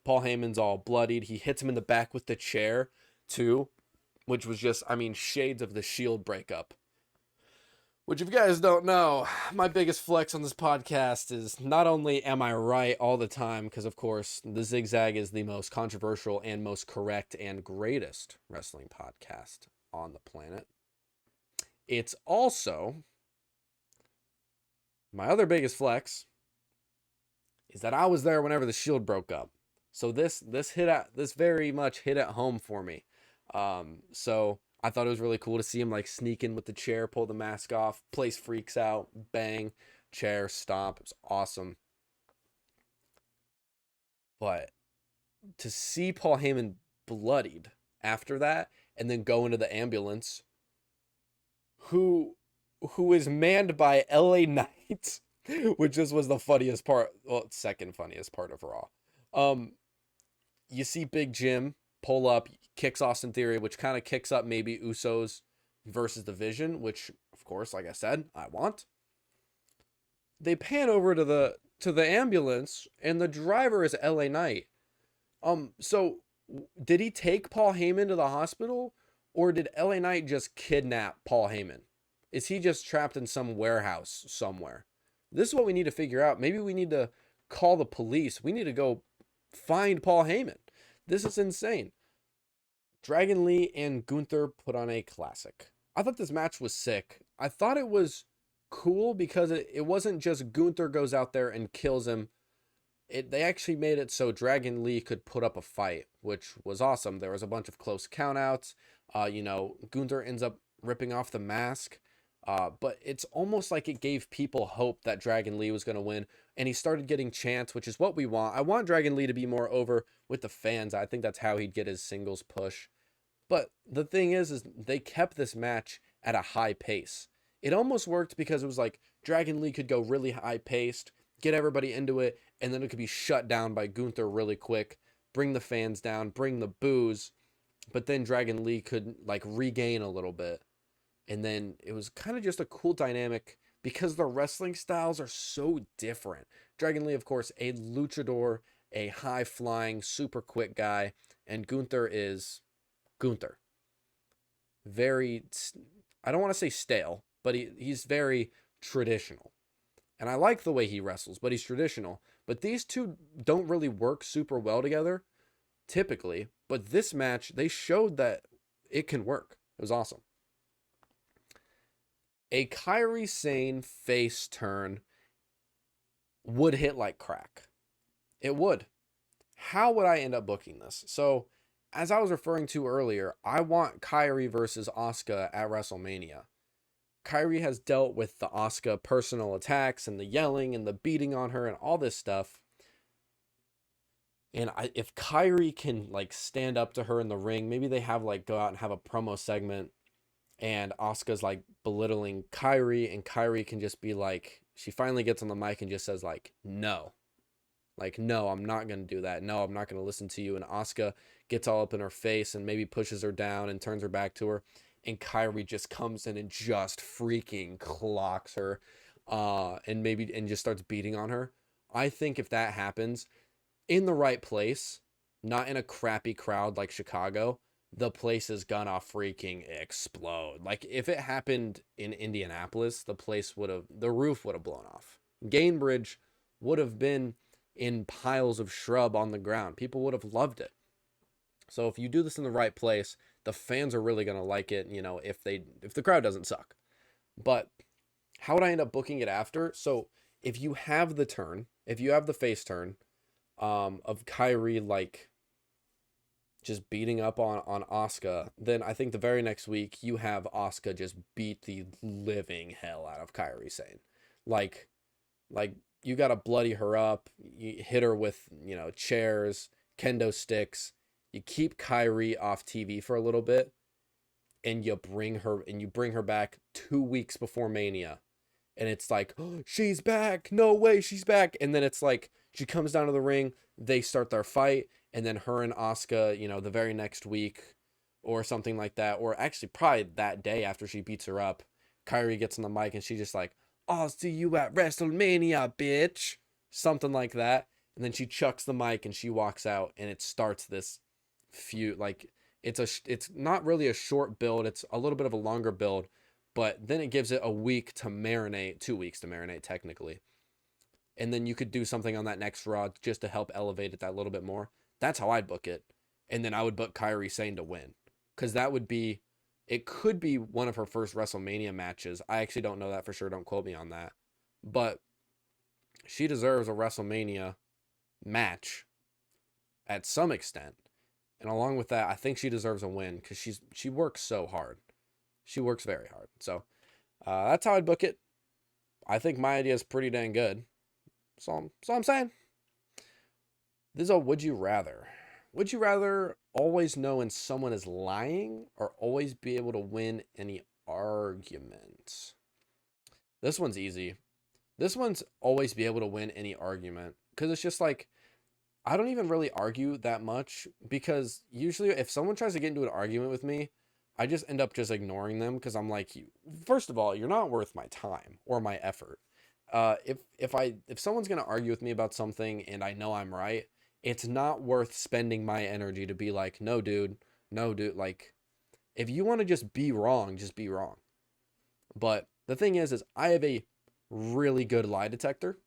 Paul Heyman's all bloodied. He hits him in the back with the chair, too, which was just, shades of the Shield breakup. Which, if you guys don't know, my biggest flex on this podcast is not only am I right all the time, because, of course, The Zigzag is the most controversial and most correct and greatest wrestling podcast on the planet. It's also, my other biggest flex is that I was there whenever the Shield broke up. So this very much hit at home for me. So I thought it was really cool to see him like sneak in with the chair, pull the mask off, place freaks out, bang, chair, stomp. It was awesome. But to see Paul Heyman bloodied after that and then go into the ambulance, who is manned by LA Knight, which just was the funniest part, well, second funniest part of Raw. You see Big Jim pull up, kicks Austin Theory, which kind of kicks up maybe Usos versus the Vision, which, of course, like I said, I want. They pan over to the ambulance, and the driver is LA Knight. So did he take Paul Heyman to the hospital, or did LA Knight just kidnap Paul Heyman? Is he just trapped in some warehouse somewhere? This is what we need to figure out. Maybe we need to call the police. We need to go find Paul Heyman. This is insane. Dragon Lee and Gunther put on a classic. I thought this match was sick. I thought it was cool because it wasn't just Gunther goes out there and kills him. They actually made it so Dragon Lee could put up a fight, which was awesome. There was a bunch of close countouts. Gunther ends up ripping off the mask. But it's almost like it gave people hope that Dragon Lee was going to win. And he started getting chants, which is what we want. I want Dragon Lee to be more over with the fans. I think that's how he'd get his singles push. But the thing is they kept this match at a high pace. It almost worked because it was like Dragon Lee could go really high paced, get everybody into it, and then it could be shut down by Gunther really quick, bring the fans down, bring the boos, but then Dragon Lee could like regain a little bit. And then it was kind of just a cool dynamic because the wrestling styles are so different. Dragon Lee, of course, a luchador, a high-flying, super quick guy, and Gunther is Gunther. Very, I don't want to say stale, but he's very traditional. And I like the way he wrestles, but he's traditional. But these two don't really work super well together, typically. But this match, they showed that it can work. It was awesome. A Kairi Sane face turn would hit like crack. It would. How would I end up booking this? So, as I was referring to earlier, I want Kairi versus Asuka at WrestleMania. Kairi has dealt with the Asuka personal attacks and the yelling and the beating on her and all this stuff. And if Kairi can like stand up to her in the ring, maybe they have like go out and have a promo segment and Asuka's like belittling Kairi, and Kairi can just be like, she finally gets on the mic and just says like, no. Like, no, I'm not going to do that. No, I'm not going to listen to you. And Asuka gets all up in her face and maybe pushes her down and turns her back to her. And Kairi just comes in and just freaking clocks her and just starts beating on her. I think if that happens in the right place, not in a crappy crowd like Chicago, the place is gonna freaking explode. Like if it happened in Indianapolis, the roof would have blown off. Gainbridge would have been in piles of shrub on the ground. People would have loved it. So if you do this in the right place, the fans are really gonna like it, if the crowd doesn't suck. But how would I end up booking it after? So if you have the turn, if you have the face turn, of Kyrie like just beating up on Asuka, then I think the very next week you have Asuka just beat the living hell out of Kyrie Sane. Like like you gotta bloody her up, you hit her with, chairs, kendo sticks, you keep Kyrie off TV for a little bit, and you bring her back 2 weeks before Mania. And it's like, oh, she's back. No way, she's back. And then it's like she comes down to the ring, they start their fight, and then her and Asuka, the very next week or something like that, or actually probably that day after she beats her up, Kyrie gets on the mic and she's just like, I'll see you at WrestleMania, bitch. Something like that. And then she chucks the mic and she walks out, and it starts this feud. Like it's not really a short build, it's a little bit of a longer build, but then it gives it a week to marinate, 2 weeks to marinate technically. And then you could do something on that next Raw just to help elevate it that little bit more. That's how I'd book it. And then I would book Kyrie Sane to win. Because it could be one of her first WrestleMania matches. I actually don't know that for sure. Don't quote me on that. But she deserves a WrestleMania match at some extent. And along with that, I think she deserves a win because she works so hard. She works very hard. So that's how I'd book it. I think my idea is pretty dang good. So I'm saying. This is a would you rather. Would you rather always know when someone is lying or always be able to win any argument? This one's easy. This one's always be able to win any argument. Because it's just like, I don't even really argue that much. Because usually if someone tries to get into an argument with me, I just end up just ignoring them. Because I'm like, first of all, you're not worth my time or my effort. If someone's going to argue with me about something and I know I'm right, it's not worth spending my energy to be like, no, dude, like, if you want to just be wrong, just be wrong. But the thing is I have a really good lie detector,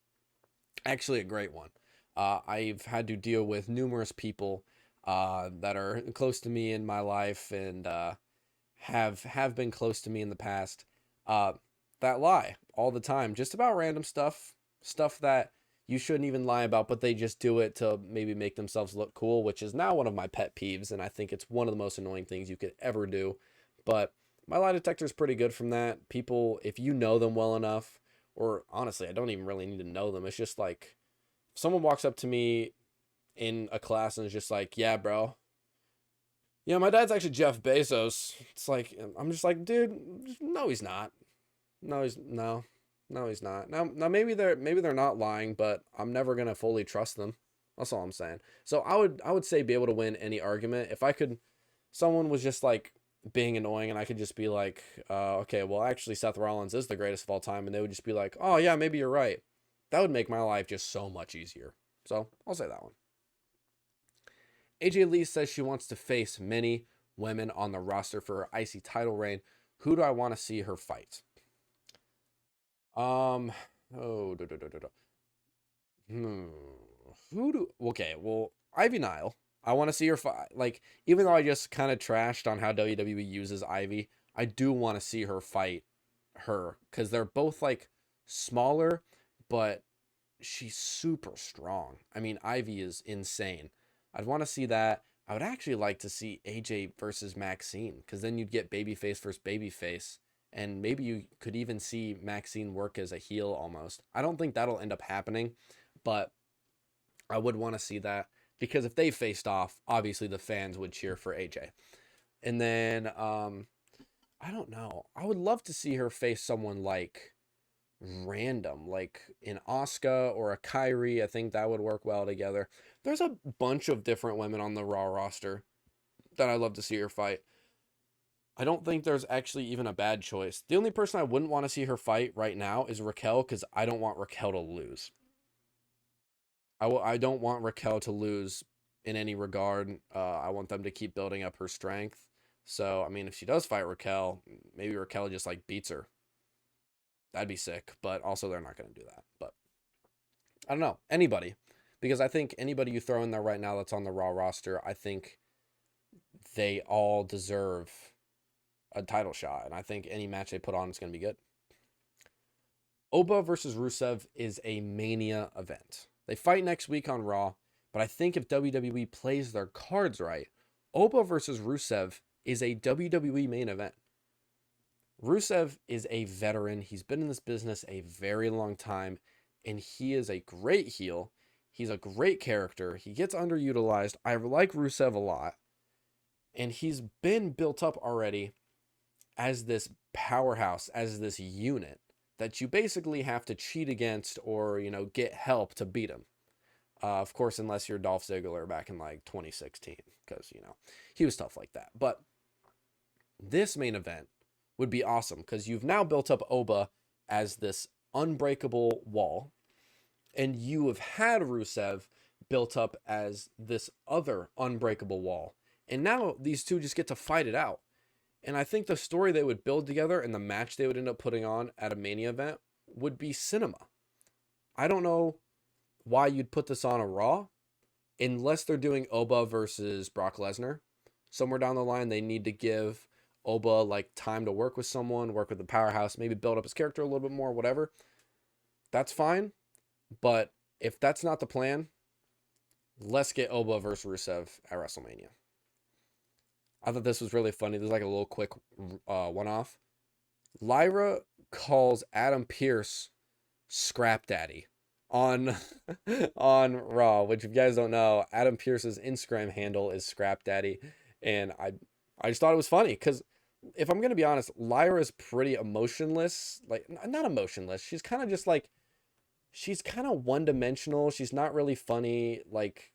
actually a great one. I've had to deal with numerous people that are close to me in my life and have been close to me in the past that lie all the time, just about random stuff that you shouldn't even lie about, but they just do it to maybe make themselves look cool, which is now one of my pet peeves, and I think it's one of the most annoying things you could ever do. But my lie detector is pretty good from that. People, if you know them well enough, or honestly, I don't even really need to know them. It's just like, if someone walks up to me in a class and is just like, yeah, bro, yeah, my dad's actually Jeff Bezos. It's like, I'm just like, dude, no, he's not. No, he's not. Now maybe they're not lying, but I'm never gonna fully trust them. That's all I'm saying. So I would say be able to win any argument. If someone was just like being annoying and I could just be like, okay, well actually Seth Rollins is the greatest of all time, and they would just be like, oh yeah, maybe you're right. That would make my life just so much easier. So I'll say that one. AJ Lee says she wants to face many women on the roster for her IC title reign. Who do I want to see her fight? Um. Oh. Okay. Well, Ivy Nile. I want to see her fight. Like, even though I just kind of trashed on how WWE uses Ivy, I do want to see her fight her because they're both like smaller, but she's super strong. I mean, Ivy is insane. I'd want to see that. I would actually like to see AJ versus Maxine because then you'd get babyface versus babyface. And maybe you could even see Maxine work as a heel almost. I don't think that'll end up happening, but I would want to see that because if they faced off, obviously the fans would cheer for AJ. And then, I don't know. I would love to see her face someone like random, like an Asuka or a Kyrie. I think that would work well together. There's a bunch of different women on the Raw roster that I'd love to see her fight. I don't think there's actually even a bad choice. The only person I wouldn't want to see her fight right now is Raquel because I don't want Raquel to lose. I don't want Raquel to lose in any regard. I want them to keep building up her strength. So, I mean, if she does fight Raquel, maybe Raquel just like beats her. That'd be sick. But also they're not going to do that. But I don't know. Anybody. Because I think anybody you throw in there right now that's on the Raw roster, I think they all deserve a title shot. And I think any match they put on is going to be good. Oba versus Rusev is a Mania event. They fight next week on Raw, but I think if WWE plays their cards right, Oba versus Rusev is a WWE main event. Rusev is a veteran. He's been in this business a very long time, and he is a great heel. He's a great character. He gets underutilized. I like Rusev a lot, and he's been built up already as this powerhouse, as this unit that you basically have to cheat against or, get help to beat him. Of course, unless you're Dolph Ziggler back in like 2016, because, he was tough like that. But this main event would be awesome because you've now built up Oba as this unbreakable wall, and you have had Rusev built up as this other unbreakable wall. And now these two just get to fight it out. And I think the story they would build together and the match they would end up putting on at a Mania event would be cinema. I don't know why you'd put this on a Raw unless they're doing Oba versus Brock Lesnar. Somewhere down the line, they need to give Oba like time to work with someone, work with the powerhouse, maybe build up his character a little bit more, whatever. That's fine. But if that's not the plan, let's get Oba versus Rusev at WrestleMania. I thought this was really funny. There's like a little quick one-off. Lyra calls Adam Pearce Scrap Daddy on on Raw, which if you guys don't know, Adam Pearce's Instagram handle is Scrap Daddy, and I just thought it was funny because if I'm gonna be honest, Lyra's pretty emotionless. Like, not emotionless. She's kind of just like, she's kind of one-dimensional. She's not really funny. Like,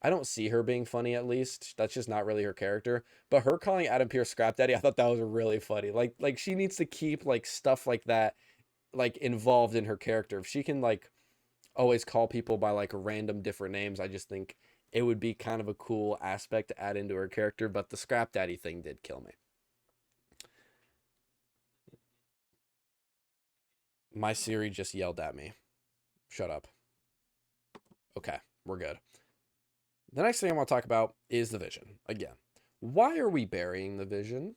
I don't see her being funny, at least. That's just not really her character. But her calling Adam Pearce Scrap Daddy, I thought that was really funny. Like she needs to keep like stuff like that like involved in her character. If she can like always call people by like random different names, I just think it would be kind of a cool aspect to add into her character. But the Scrap Daddy thing did kill me. My Siri just yelled at me. Shut up. Okay, we're good. The next thing I want to talk about is the Vision. Again, why are we burying the Vision?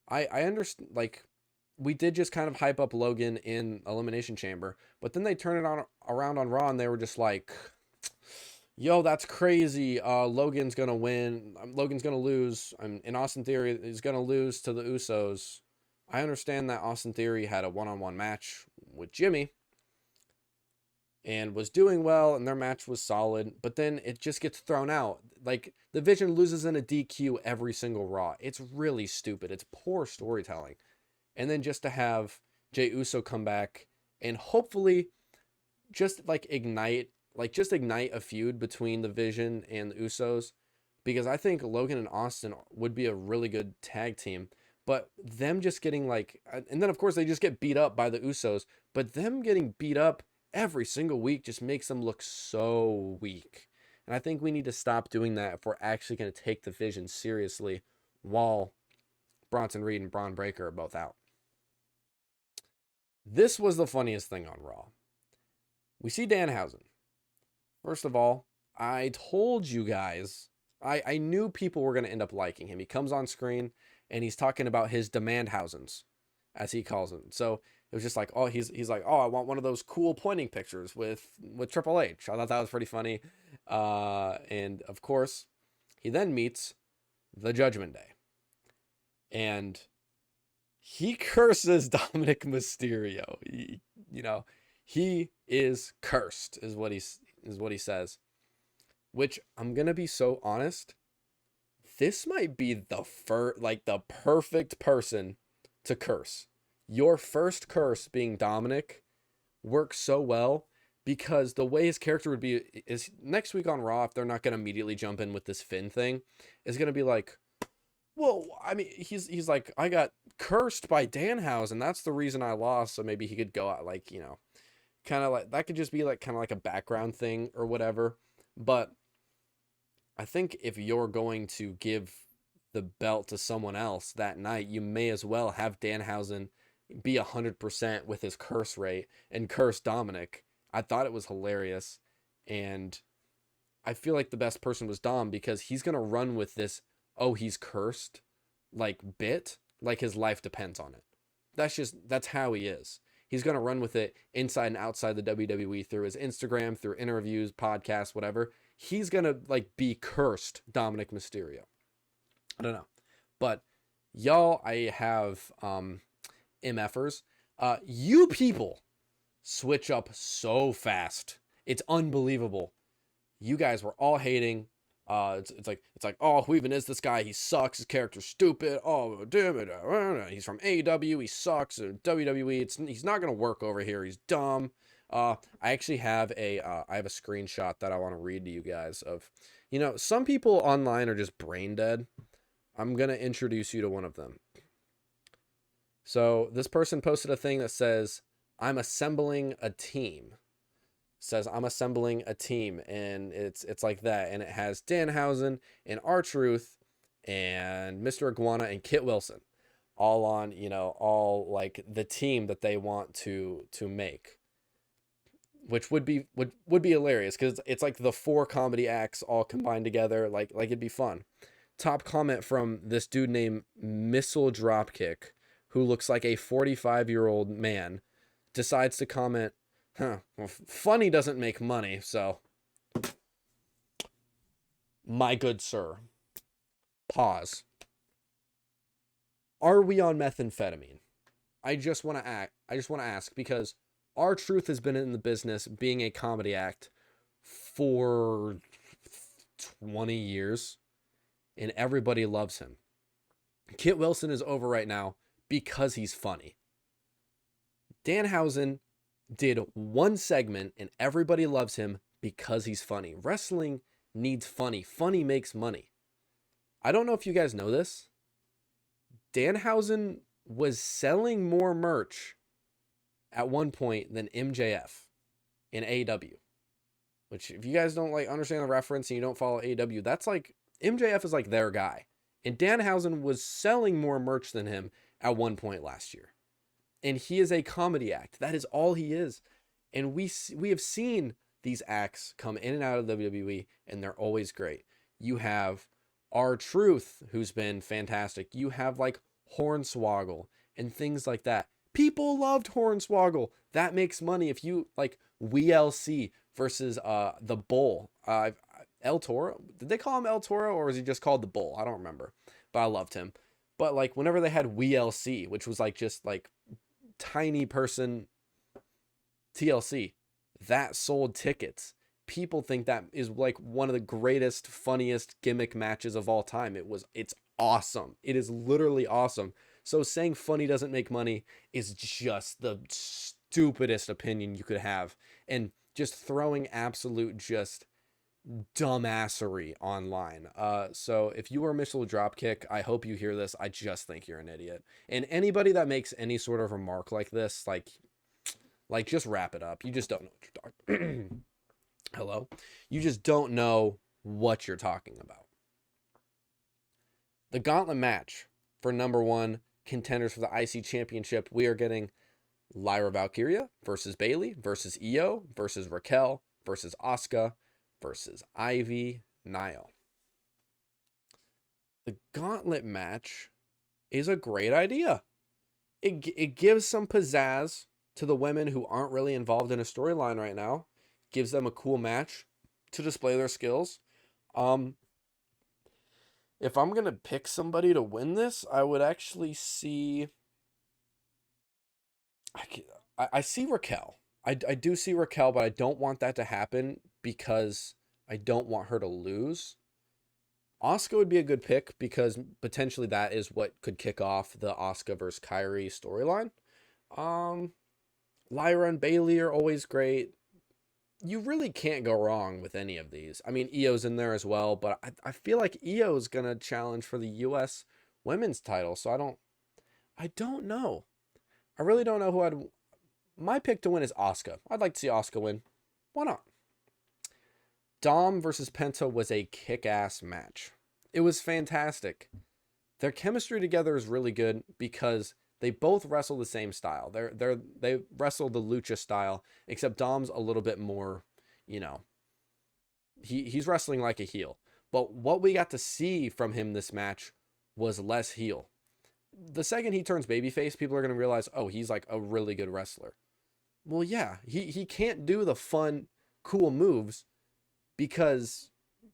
I understand, like, we did just kind of hype up Logan in Elimination Chamber, but then they turned it on around on Raw and they were just like, yo, that's crazy. Logan's going to win. Logan's going to lose. In Austin Theory, he's going to lose to the Usos. I understand that Austin Theory had a one-on-one match with Jimmy and was doing well, and their match was solid, but then it just gets thrown out. Like, the Vision loses in a DQ every single Raw. It's really stupid. It's poor storytelling. And then just to have Jey Uso come back and hopefully just ignite a feud between the Vision and the Usos, because I think Logan and Austin would be a really good tag team. But them just getting and then of course they just get beat up by the Usos, but them getting beat up every single week just makes them look so weak. And I think we need to stop doing that if we're actually going to take the Vision seriously while Bronson Reed and Braun Breaker are both out. This was the funniest thing on Raw. We see Danhausen. First of all, I told you guys, I knew people were going to end up liking him. He comes on screen and he's talking about his Demandhausens, as he calls them. So it was just like, oh, he's like, oh, I want one of those cool pointing pictures with Triple H. I thought that was pretty funny. And of course, he then meets the Judgment Day. And he curses Dominic Mysterio. He is cursed, is what he says. Which, I'm gonna be so honest, this might be the perfect person to curse. Your first curse being Dominic works so well because the way his character would be is next week on Raw, if they're not gonna immediately jump in with this Finn thing, is gonna be like, well, I mean, he's like, I got cursed by Danhausen. That's the reason I lost. So maybe he could go out kind of like, that could just be kind of like a background thing or whatever. But I think if you're going to give the belt to someone else that night, you may as well have Danhausen be 100% with his curse rate and curse Dominic. I thought it was hilarious. And I feel like the best person was Dom because he's going to run with this oh, he's cursed, like bit, like his life depends on it. That's how he is. He's going to run with it inside and outside the WWE through his Instagram, through interviews, podcasts, whatever. He's going to like be cursed Dominic Mysterio. I don't know. But y'all, I have MFers. You people switch up so fast. It's unbelievable. You guys were all hating. It's like, oh, who even is this guy? He sucks. His character's stupid. Oh, damn it. He's from AEW. He sucks. WWE. He's not gonna work over here. He's dumb. I actually have I have a screenshot that I want to read to you guys of, some people online are just brain dead. I'm gonna introduce you to one of them. So this person posted a thing that says, "I'm assembling a team." Says I'm assembling a team, and it's like that, and it has Danhausen and R-Truth and Mr. Iguana and Kit Wilson all on, all like the team that they want to make, which would be hilarious because it's like the 4 comedy acts all combined together, like it'd be fun. Top comment from this dude named Missile Dropkick, who looks like a 45-year-old man, decides to comment, well, funny doesn't make money, so my good sir, pause. Are we on methamphetamine? I just want to ask because R-Truth has been in the business being a comedy act for 20 years and everybody loves him. Kit Wilson is over right now because he's funny. Danhausen did one segment and everybody loves him because he's funny. Wrestling needs funny. Funny makes money. I don't know if you guys know this. Danhausen was selling more merch at one point than MJF in AEW. Which, if you guys don't understand the reference and you don't follow AEW, that's like MJF is like their guy. And Danhausen was selling more merch than him at one point last year. And he is a comedy act. That is all he is. And we have seen these acts come in and out of WWE, and they're always great. You have R-Truth, who's been fantastic. You have like Hornswoggle and things like that. People loved Hornswoggle. That makes money. If you like WLC versus the Bull. El Toro. Did they call him El Toro, or was he just called the Bull? I don't remember. But I loved him. But like whenever they had WLC, which was like just like tiny person TLC, that sold tickets. People think that is like one of the greatest, funniest gimmick matches of all time. It's awesome. It is literally awesome. So saying funny doesn't make money is just the stupidest opinion you could have. And just throwing absolute just dumbassery online. So if you are Missile Dropkick, I hope you hear this. I just think you're an idiot. And anybody that makes any sort of remark like this, like just wrap it up. You just don't know what you're talking. Hello? You just don't know what you're talking about. The gauntlet match for number 1 contenders for the IC Championship, we are getting Lyra Valkyria versus Bayley versus Io versus Raquel versus Asuka versus Ivy Nile. The gauntlet match is a great idea. It gives some pizzazz to the women who aren't really involved in a storyline right now. Gives them a cool match to display their skills. If I'm going to pick somebody to win this, I would actually see... I see Raquel. I do see Raquel, but I don't want that to happen because I don't want her to lose. Asuka would be a good pick because potentially that is what could kick off the Asuka versus Kairi storyline. Lyra and Bayley are always great. You really can't go wrong with any of these. I mean, Io's in there as well, but I feel like Io's going to challenge for the U.S. women's title, so I don't know. I really don't know who my pick to win is Asuka. I'd like to see Asuka win. Why not? Dom versus Penta was a kick-ass match. It was fantastic. Their chemistry together is really good because they both wrestle the same style. They wrestle the lucha style, except Dom's a little bit more, he's wrestling like a heel. But what we got to see from him this match was less heel. The second he turns babyface, people are going to realize, oh, he's like a really good wrestler. Well, yeah, he can't do the fun, cool moves because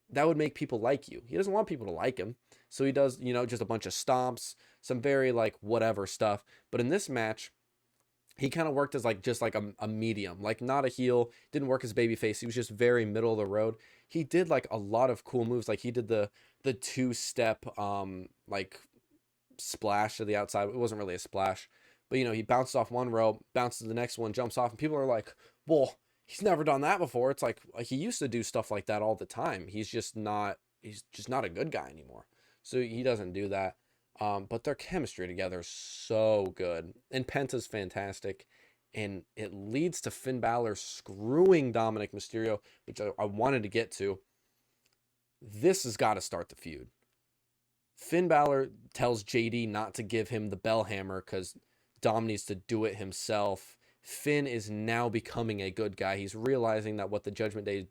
that would make people like you. He doesn't want people to like him. So he does, just a bunch of stomps, some very like whatever stuff. But in this match, he kind of worked as like just like a medium, like not a heel, didn't work as babyface. He was just very middle of the road. He did like a lot of cool moves. Like he did the two-step like splash to the outside. It wasn't really a splash, but he bounced off one rope, bounces to the next one, jumps off, and people are like, well, he's never done that before. It's like he used to do stuff like that all the time. He's just not a good guy anymore. So he doesn't do that. But their chemistry together is so good. And Penta's fantastic. And it leads to Finn Balor screwing Dominic Mysterio, which I wanted to get to. This has got to start the feud. Finn Balor tells JD not to give him the bell hammer because Dom needs to do it himself. Finn is now becoming a good guy. He's realizing that what the Judgment Day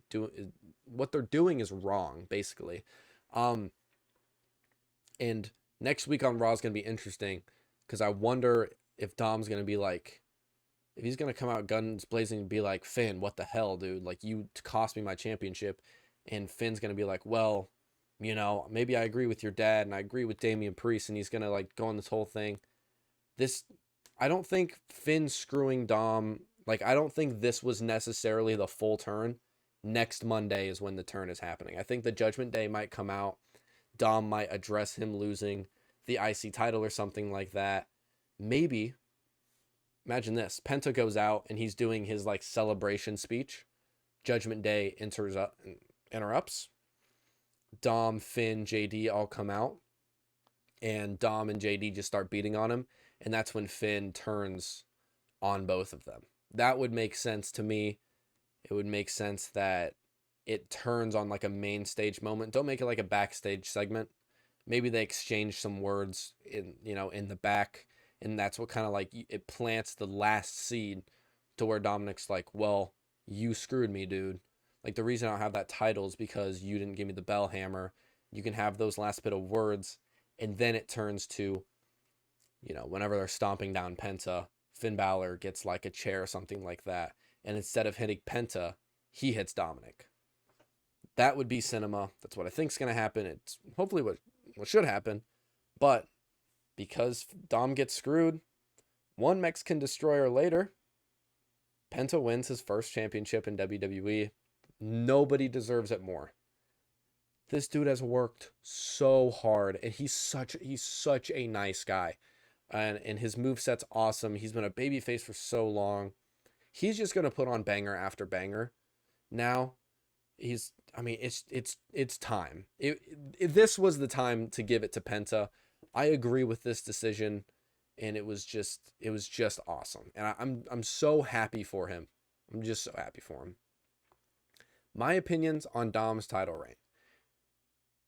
what they're doing is wrong, basically. And next week on Raw is going to be interesting because I wonder if Dom's going to be like, if he's going to come out guns blazing and be like, Finn, what the hell, dude? Like, you cost me my championship. And Finn's going to be like, well, maybe I agree with your dad and I agree with Damian Priest. And he's going to like go on this whole thing. I don't think Finn screwing Dom, like, I don't think this was necessarily the full turn. Next Monday is when the turn is happening. I think the Judgment Day might come out. Dom might address him losing the IC title or something like that. Maybe, imagine this, Penta goes out and he's doing his like celebration speech. Judgment Day interrupts. Dom, Finn, JD all come out. And Dom and JD just start beating on him. And that's when Finn turns on both of them. That would make sense to me. It would make sense that it turns on like a main stage moment. Don't make it like a backstage segment. Maybe they exchange some words in the back, and that's what kind of like it plants the last seed to where Dominic's like, well, you screwed me, dude. Like, the reason I don't have that title is because you didn't give me the bell hammer. You can have those last bit of words, and then it turns to, whenever they're stomping down Penta, Finn Balor gets like a chair or something like that, and instead of hitting Penta, he hits Dominic. That would be cinema. That's what I think is going to happen. It's hopefully what should happen. But because Dom gets screwed, one Mexican Destroyer later, Penta wins his first championship in WWE. Nobody deserves it more. This dude has worked so hard, and he's such a nice guy. And his moveset's awesome. He's been a babyface for so long. He's just going to put on banger after banger. Now, it's time. This was the time to give it to Penta. I agree with this decision, and it was just awesome. And I'm so happy for him. I'm just so happy for him. My opinions on Dom's title reign.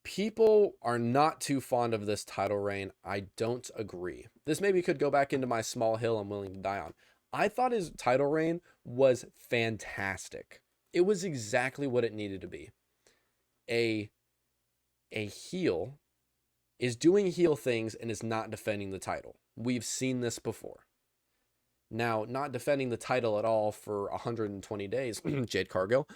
People are not too fond of this title reign. I don't agree. This maybe could go back into my small hill I'm willing to die on. I thought his title reign was fantastic. It was exactly what it needed to be. A heel is doing heel things and is not defending the title. We've seen this before. Now, not defending the title at all for 120 days, Jade Cargill,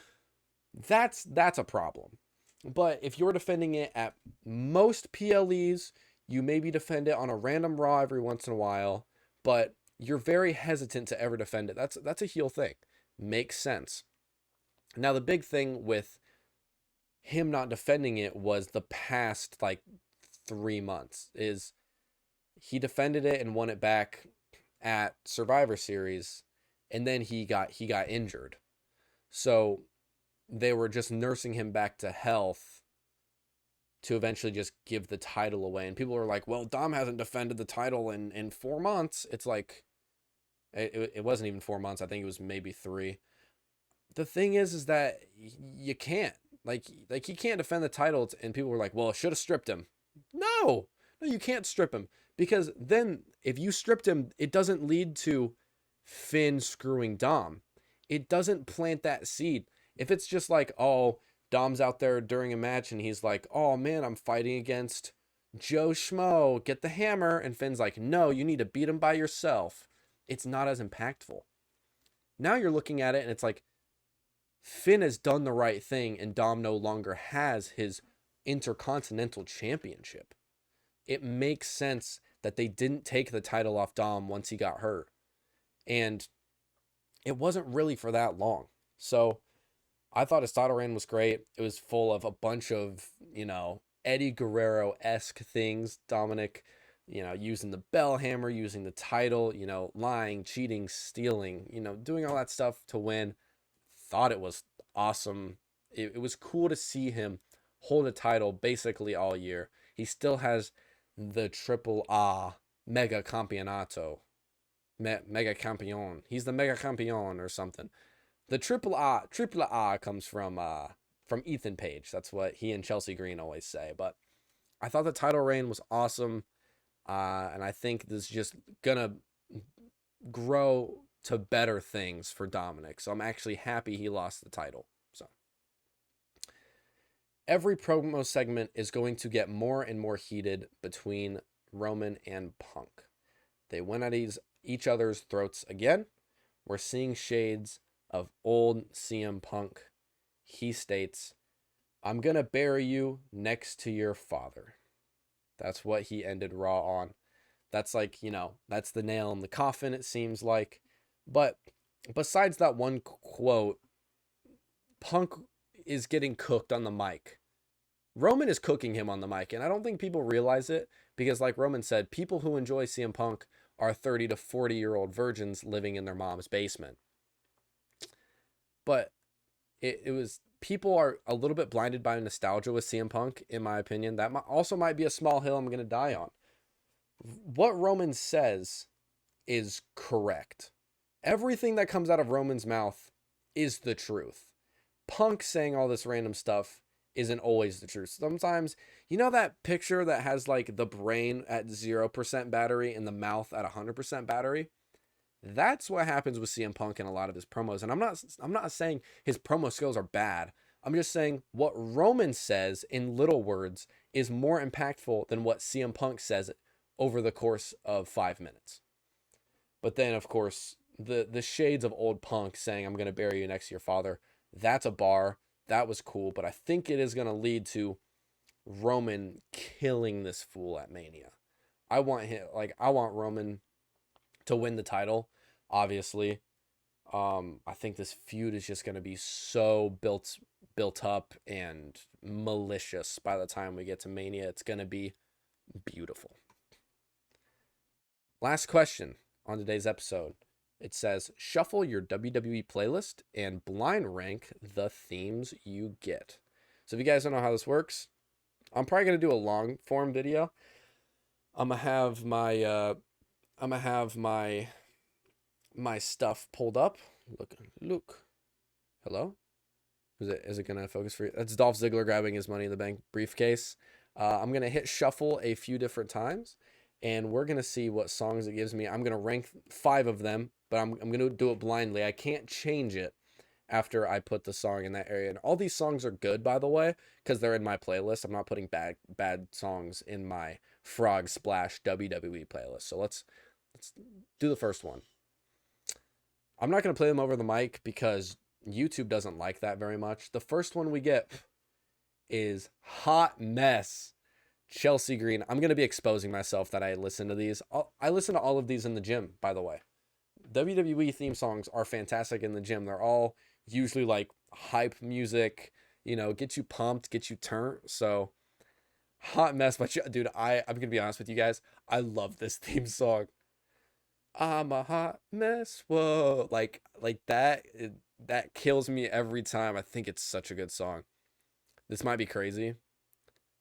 that's a problem. But if you're defending it at most PLEs, you maybe defend it on a random Raw every once in a while, but you're very hesitant to ever defend it. That's a heel thing. Makes sense. Now, the big thing with him not defending it was the past, 3 months, is he defended it and won it back at Survivor Series, and then he got injured. So they were just nursing him back to health to eventually just give the title away. And people were like, well, Dom hasn't defended the title in 4 months. It's like, it wasn't even 4 months. I think it was maybe 3. The thing is that you can't. Like he can't defend the title, and people were like, well, should have stripped him. No, you can't strip him, because then if you stripped him, it doesn't lead to Finn screwing Dom. It doesn't plant that seed. If it's just like, oh, Dom's out there during a match and he's like, oh man, I'm fighting against Joe Schmo. Get the hammer. And Finn's like, no, you need to beat him by yourself. It's not as impactful. Now you're looking at it and it's like, Finn has done the right thing and Dom no longer has his Intercontinental Championship. It makes sense that they didn't take the title off Dom once he got hurt. And it wasn't really for that long. So I thought his title reign was great. It was full of a bunch of, Eddie Guerrero-esque things. Dominic, using the bell hammer, using the title, lying, cheating, stealing, doing all that stuff to win. Thought it was awesome. It was cool to see him hold a title basically all year. He still has the triple A Mega Campeonato. Mega Campeon. He's the Mega Campeon or something. The triple A comes from Ethan Page. That's what he and Chelsea Green always say. But I thought the title reign was awesome. And I think this is just gonna grow to better things for Dominic. So I'm actually happy he lost the title. So every promo segment is going to get more and more heated between Roman and Punk. They went at each other's throats again. We're seeing shades of old CM Punk. He states, I'm going to bury you next to your father. That's what he ended Raw on. That's like, that's the nail in the coffin, it seems like. But besides that one quote, Punk is getting cooked on the mic. Roman is cooking him on the mic, and I don't think people realize it because, like Roman said, people who enjoy CM Punk are 30 to 40-year-old virgins living in their mom's basement. But it was, people are a little bit blinded by nostalgia with CM Punk, in my opinion. That also might be a small hill I'm going to die on. What Roman says is correct. Everything that comes out of Roman's mouth is the truth. Punk saying all this random stuff isn't always the truth. Sometimes, that picture that has like the brain at 0% battery and the mouth at 100% battery? That's what happens with CM Punk in a lot of his promos. And I'm not saying his promo skills are bad. I'm just saying what Roman says in little words is more impactful than what CM Punk says over the course of 5 minutes. But then, of course, the shades of old Punk saying, I'm going to bury you next to your father, that's a bar. That was cool. But I think it is going to lead to Roman killing this fool at Mania. I want Roman to win the title, obviously. I think this feud is just going to be so built up and malicious by the time we get to Mania. It's going to be beautiful. Last question on today's episode. It says, shuffle your WWE playlist and blind rank the themes you get. So if you guys don't know how this works, I'm probably going to do a long form video. I'm going to have my stuff pulled up. Look. Hello? Is it going to focus for you? That's Dolph Ziggler grabbing his Money in the Bank briefcase. I'm going to hit shuffle a few different times, and we're going to see what songs it gives me. I'm going to rank 5 of them, but I'm going to do it blindly. I can't change it after I put the song in that area. And all these songs are good, by the way, because they're in my playlist. I'm not putting bad songs in my Frog Splash WWE playlist. So let's do the first one. I'm not going to play them over the mic because YouTube doesn't like that very much. The first one we get is Hot Mess, Chelsea Green. I'm going to be exposing myself that I listen to these. I listen to all of these in the gym, by the way. WWE theme songs are fantastic in the gym. They're all usually like hype music, get you pumped, get you turned. So Hot Mess, but dude, I'm going to be honest with you guys. I love this theme song. I'm a hot mess. Whoa. Like that, that kills me every time. I think it's such a good song. This might be crazy.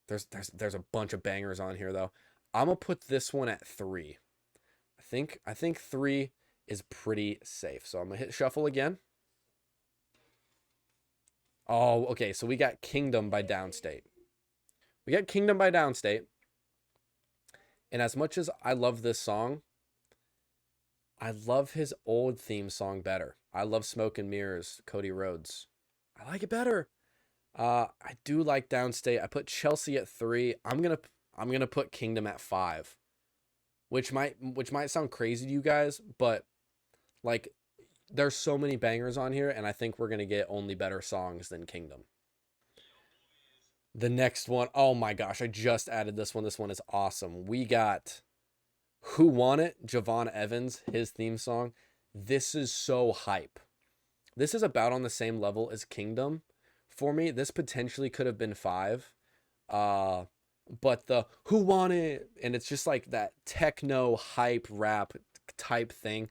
There's a bunch of bangers on here though. I'm gonna put this one at 3. I think 3 is pretty safe. So I'm gonna hit shuffle again. Oh, okay. So we got Kingdom by Downstate. And as much as I love this song, I love his old theme song better. I love Smoke and Mirrors, Cody Rhodes. I like it better. I do like Downstate. I put Chelsea at 3. I'm gonna put Kingdom at 5, which might sound crazy to you guys, but like there's so many bangers on here, and I think we're gonna get only better songs than Kingdom. The next one, oh my gosh, I just added this one. This one is awesome. We got Who Want It, Javon Evans, his theme song. This is so hype. This is about on the same level as Kingdom. For me, this potentially could have been 5. Uh, but the Who Want It, and it's just like that techno hype rap type thing.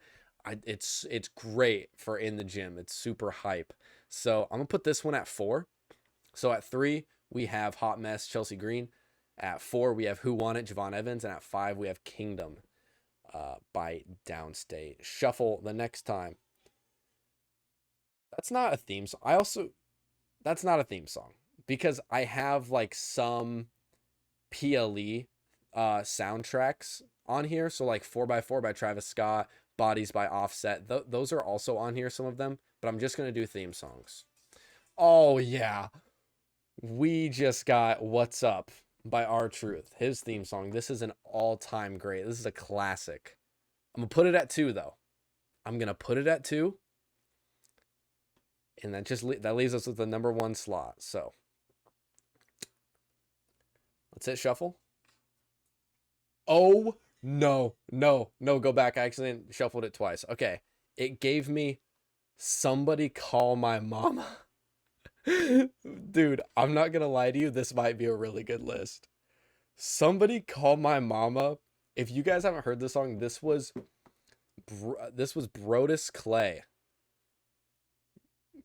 It's great for in the gym. It's super hype. So I'm gonna put this one at 4. So at 3, we have Hot Mess, Chelsea Green. At 4, we have Who Want It, Javon Evans. And at 5, we have Kingdom by Downstate. Shuffle the next time. That's not a theme song. That's not a theme song because I have like some PLE soundtracks on here. So like 4x4 by Travis Scott, Bodies by Offset. Those are also on here, some of them, but I'm just going to do theme songs. Oh, yeah. We just got What's Up by R-Truth, his theme song. This is an all-time great. This is a classic. I'm going to put it at 2, though. I'm going to put it at 2. And that leaves us with the number 1 slot. So let's hit shuffle. Oh, no. Go back. I accidentally shuffled it twice. Okay. It gave me Somebody Call My Mama. Dude, I'm not going to lie to you. This might be a really good list. Somebody Call My Mama. If you guys haven't heard this song, this was Brodus Clay.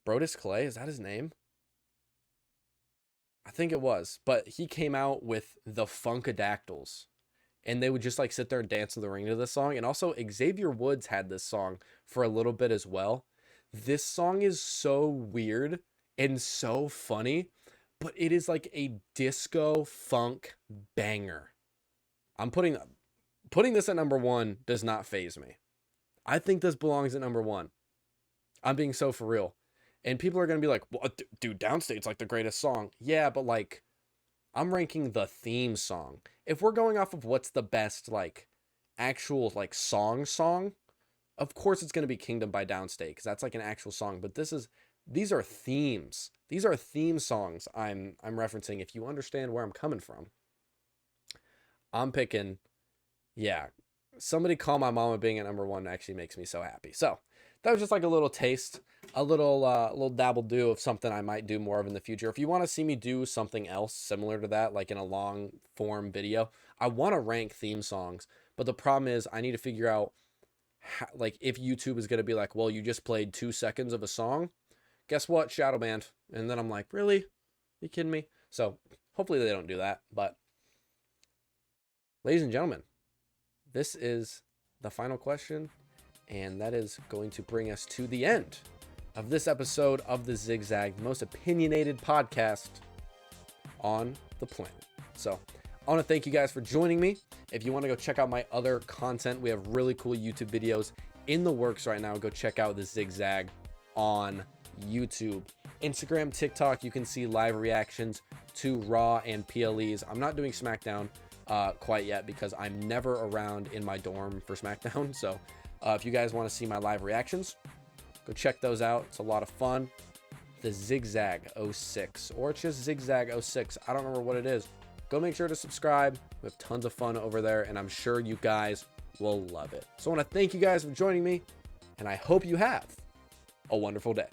Brodus Clay, is that his name? I think it was. But he came out with the Funkadactyls. And they would just like sit there and dance in the ring to this song. And also Xavier Woods had this song for a little bit as well. This song is so weird and so funny, but it is like a disco funk banger. I'm putting this at number 1 does not faze me. I think this belongs at number 1. I'm being so for real. And people are going to be like, well, dude, Downstate's like the greatest song. Yeah, but like, I'm ranking the theme song. If we're going off of what's the best, like, actual, like, song, of course it's going to be Kingdom by Downstate, because that's like an actual song. But these are themes. These are theme songs I'm referencing, if you understand where I'm coming from. I'm picking, yeah, Somebody Call My Mama being at number 1 actually makes me so happy. So that was just like a little taste, a little dabble do of something I might do more of in the future. If you want to see me do something else similar to that, like in a long form video, I want to rank theme songs, but the problem is I need to figure out how, like if YouTube is going to be like, well, you just played 2 seconds of a song. Guess what? Shadow banned. And then I'm like, really? Are you kidding me? So hopefully they don't do that. But ladies and gentlemen, this is the final question. And that is going to bring us to the end of this episode of the Zigzag, most opinionated podcast on the planet. So I want to thank you guys for joining me. If you want to go check out my other content, we have really cool YouTube videos in the works right now. Go check out the Zigzag on YouTube. Instagram, TikTok, you can see live reactions to Raw and PLEs. I'm not doing SmackDown quite yet because I'm never around in my dorm for SmackDown. So if you guys want to see my live reactions, go check those out. It's a lot of fun. The Zigzag 06, or it's just Zigzag 06. I don't remember what it is. Go make sure to subscribe. We have tons of fun over there, and I'm sure you guys will love it. So I want to thank you guys for joining me, and I hope you have a wonderful day.